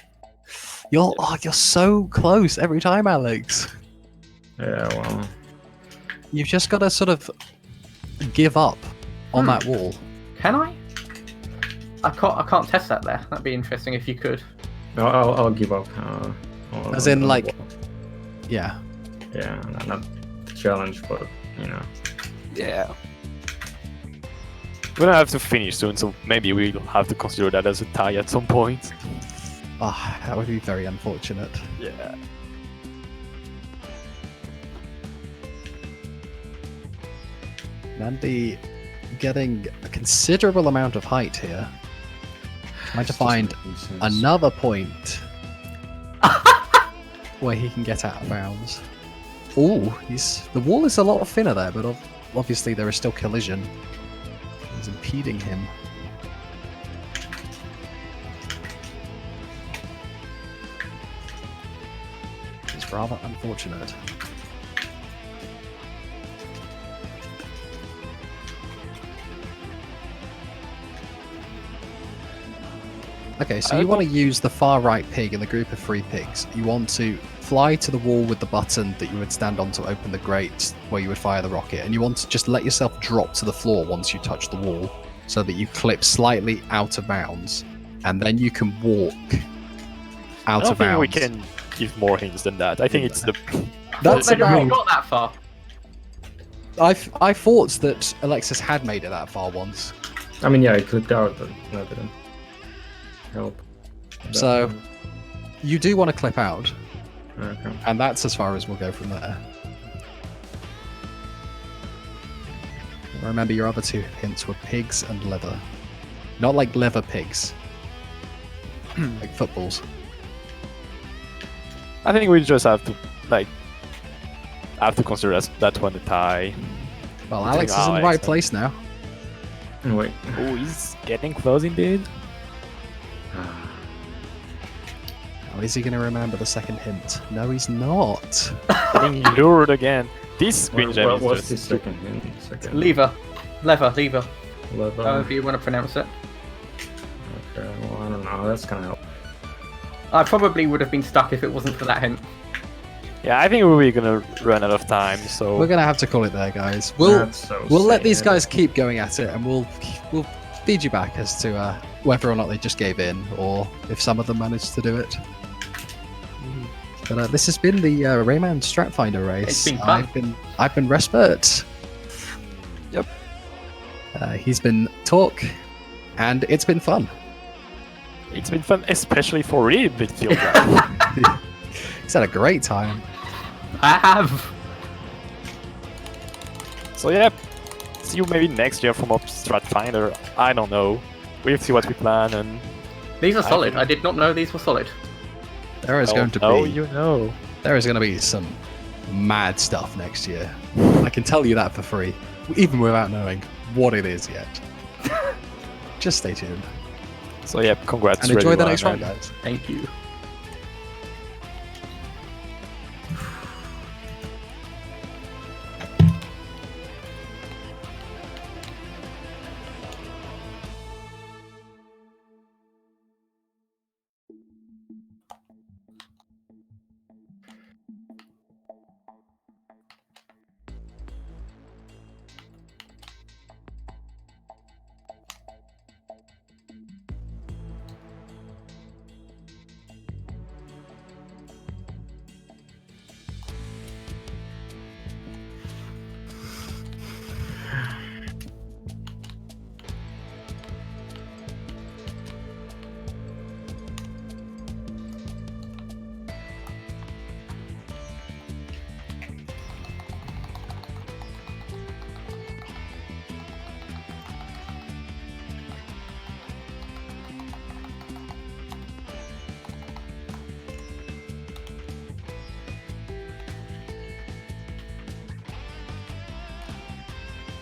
You're so close every time, Alex. Yeah, well, You've just got to sort of give up on that wall. Can I? I can't test that there. That'd be interesting if you could. I'll give up. As in, on like- the wall. Yeah. Yeah, not challenge, but you know. Yeah. We're gonna have to finish soon, so maybe we'll have to consider that as a tie at some point. Ah, that would be very unfortunate. Yeah. Nandii getting a considerable amount of height here. Trying to find another point where he can get out of bounds. Oh, the wall is a lot thinner there, but obviously there is still collision. It's impeding him. It's rather unfortunate. Okay, so you want to use the far right pig in the group of 3 pigs. You want to fly to the wall with the button that you would stand on to open the grate where you would fire the rocket, and you want to just let yourself drop to the floor once you touch the wall so that you clip slightly out of bounds, and then you can walk out I don't of think bounds. we can give more hints than that. I think it's the... That's They'd already about... got that far. I thought that Alekzoz had made it that far once. I mean, yeah, it clipped out, but that didn't help. So, you do want to clip out, Okay. and that's as far as we'll go from there. Remember, your other 2 hints were pigs and leather. Not like leather pigs. Like footballs. I think we just have to, consider that one a tie. Well, I think Alex is in the Alex, right then. place now. Wait. Oh, he's getting close indeed. Oh, is he going to remember the second hint? No, he's not. Getting lured again. This green gem Well, is what's just... the second hint? Second Lever. Lever. level? However you want to pronounce it. Okay, well, I don't know. That's kind of help. I probably would have been stuck if it wasn't for that hint. Yeah, I think we're gonna run out of time, so... We're going to have to call it there, guys. We'll That's so let these sad. guys keep going at it, and we'll feed you back as to whether or not they just gave in, or if some of them managed to do it. But this has been the Rayman Stratfinder race. It's been fun. I've been Respert. Yep. He's been Talk, and it's been fun. It's been fun, especially for Rib, it feels like. He's had a great time. I have. So yeah, see you maybe next year from Stratfinder. I don't know. We'll see what we plan and... These are I solid. think- I did not know these were solid. There is going to be. Oh, you know. There is going to be some mad stuff next year. I can tell you that for free, even without knowing what it is yet. just stay tuned. So yeah, congrats. And enjoy the everyone, next round, and- guys. Thank you.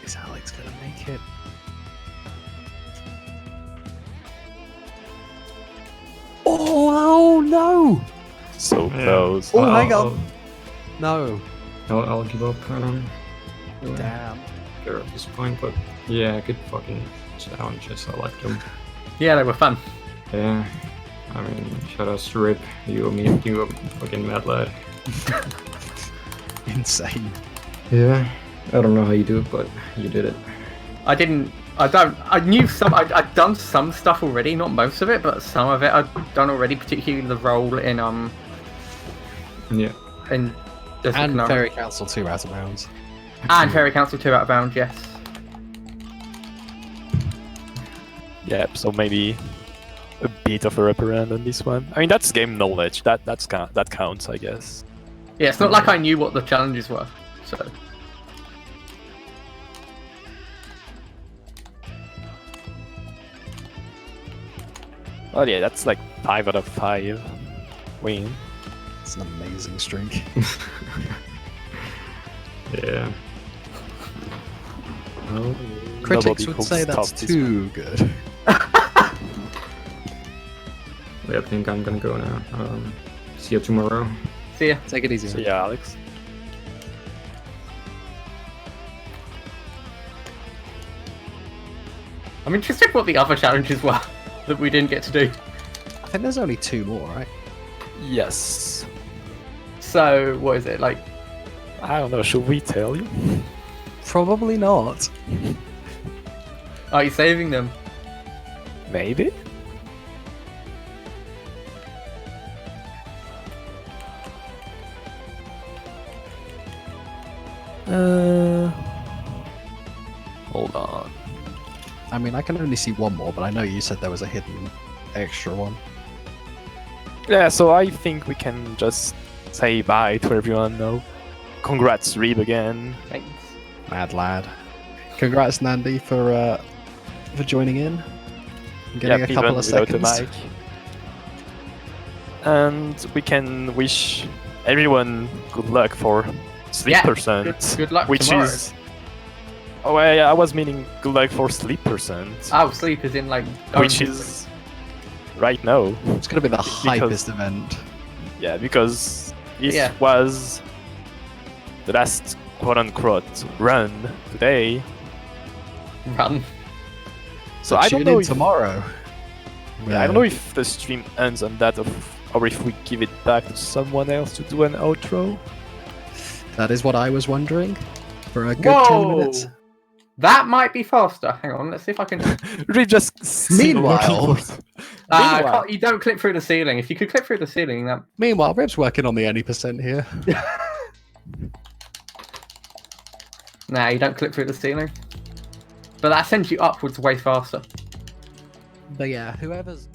Is Alex gonna make it? Oh no! So Yeah. close. Oh, hang on. No. I'll give up. Damn. They're at this point, but yeah, good fucking challenges. I liked them. Yeah, they were fun. Yeah. I mean, shout out to Rip. You a fucking mad lad. Insane. Yeah. I don't know how you do it, but you did it. I knew some. I'd done some stuff already, not most of it, but some of it I'd done already. Particularly the role in Yeah. in And Fairy Council 2 out of bounds. and Fairy Council 2 out of bounds. Yes. Yeah, so maybe a bit of a wraparound on this one. I mean, that's game knowledge. That counts, I guess. Yeah, it's not like I knew what the challenges were. So. Well, yeah, that's like 5 out of 5 win. It's an amazing streak. Yeah. Well, Critics nobody would could say that's stop this too good. I think I'm gonna go now. See you tomorrow. See ya. Take it easy. So man. yeah, Alex. I'm interested what the other challenges were that we didn't get to do. I think there's only 2 more, right? Yes. So what is it like? I don't know. Should we tell you? Probably not. Are you saving them? Maybe. Hold on. I mean, I can only see 1 more, but I know you said there was a hidden extra one. Yeah, so I think we can just say bye to everyone now. Congrats, Rib, again. Thanks. Mad lad. Congrats, Nandii, for joining in. And getting Yeah, a couple even of without the seconds. mic. And we can wish everyone good luck for sleep percent. Good luck which tomorrow. is. Oh, I was meaning good luck for sleep percent. Oh, sleep is in like. Which is right now. It's going to be the Because- hypest event. Yeah, because this Yeah. was the last quote unquote run today. run. So I don't tune know in if tomorrow. Yeah, I don't know if the stream ends on that or if we give it back to someone else to do an outro. That is what I was wondering. For a good Whoa! 10 minutes. That might be faster. Hang on, let's see if I can. Really just Meanwhile- Meanwhile, You don't clip through the ceiling. If you could clip through the ceiling, that. Meanwhile, Rib's working on the any percent here. Nah, you don't clip through the ceiling. But that sends you upwards way faster. But yeah, whoever's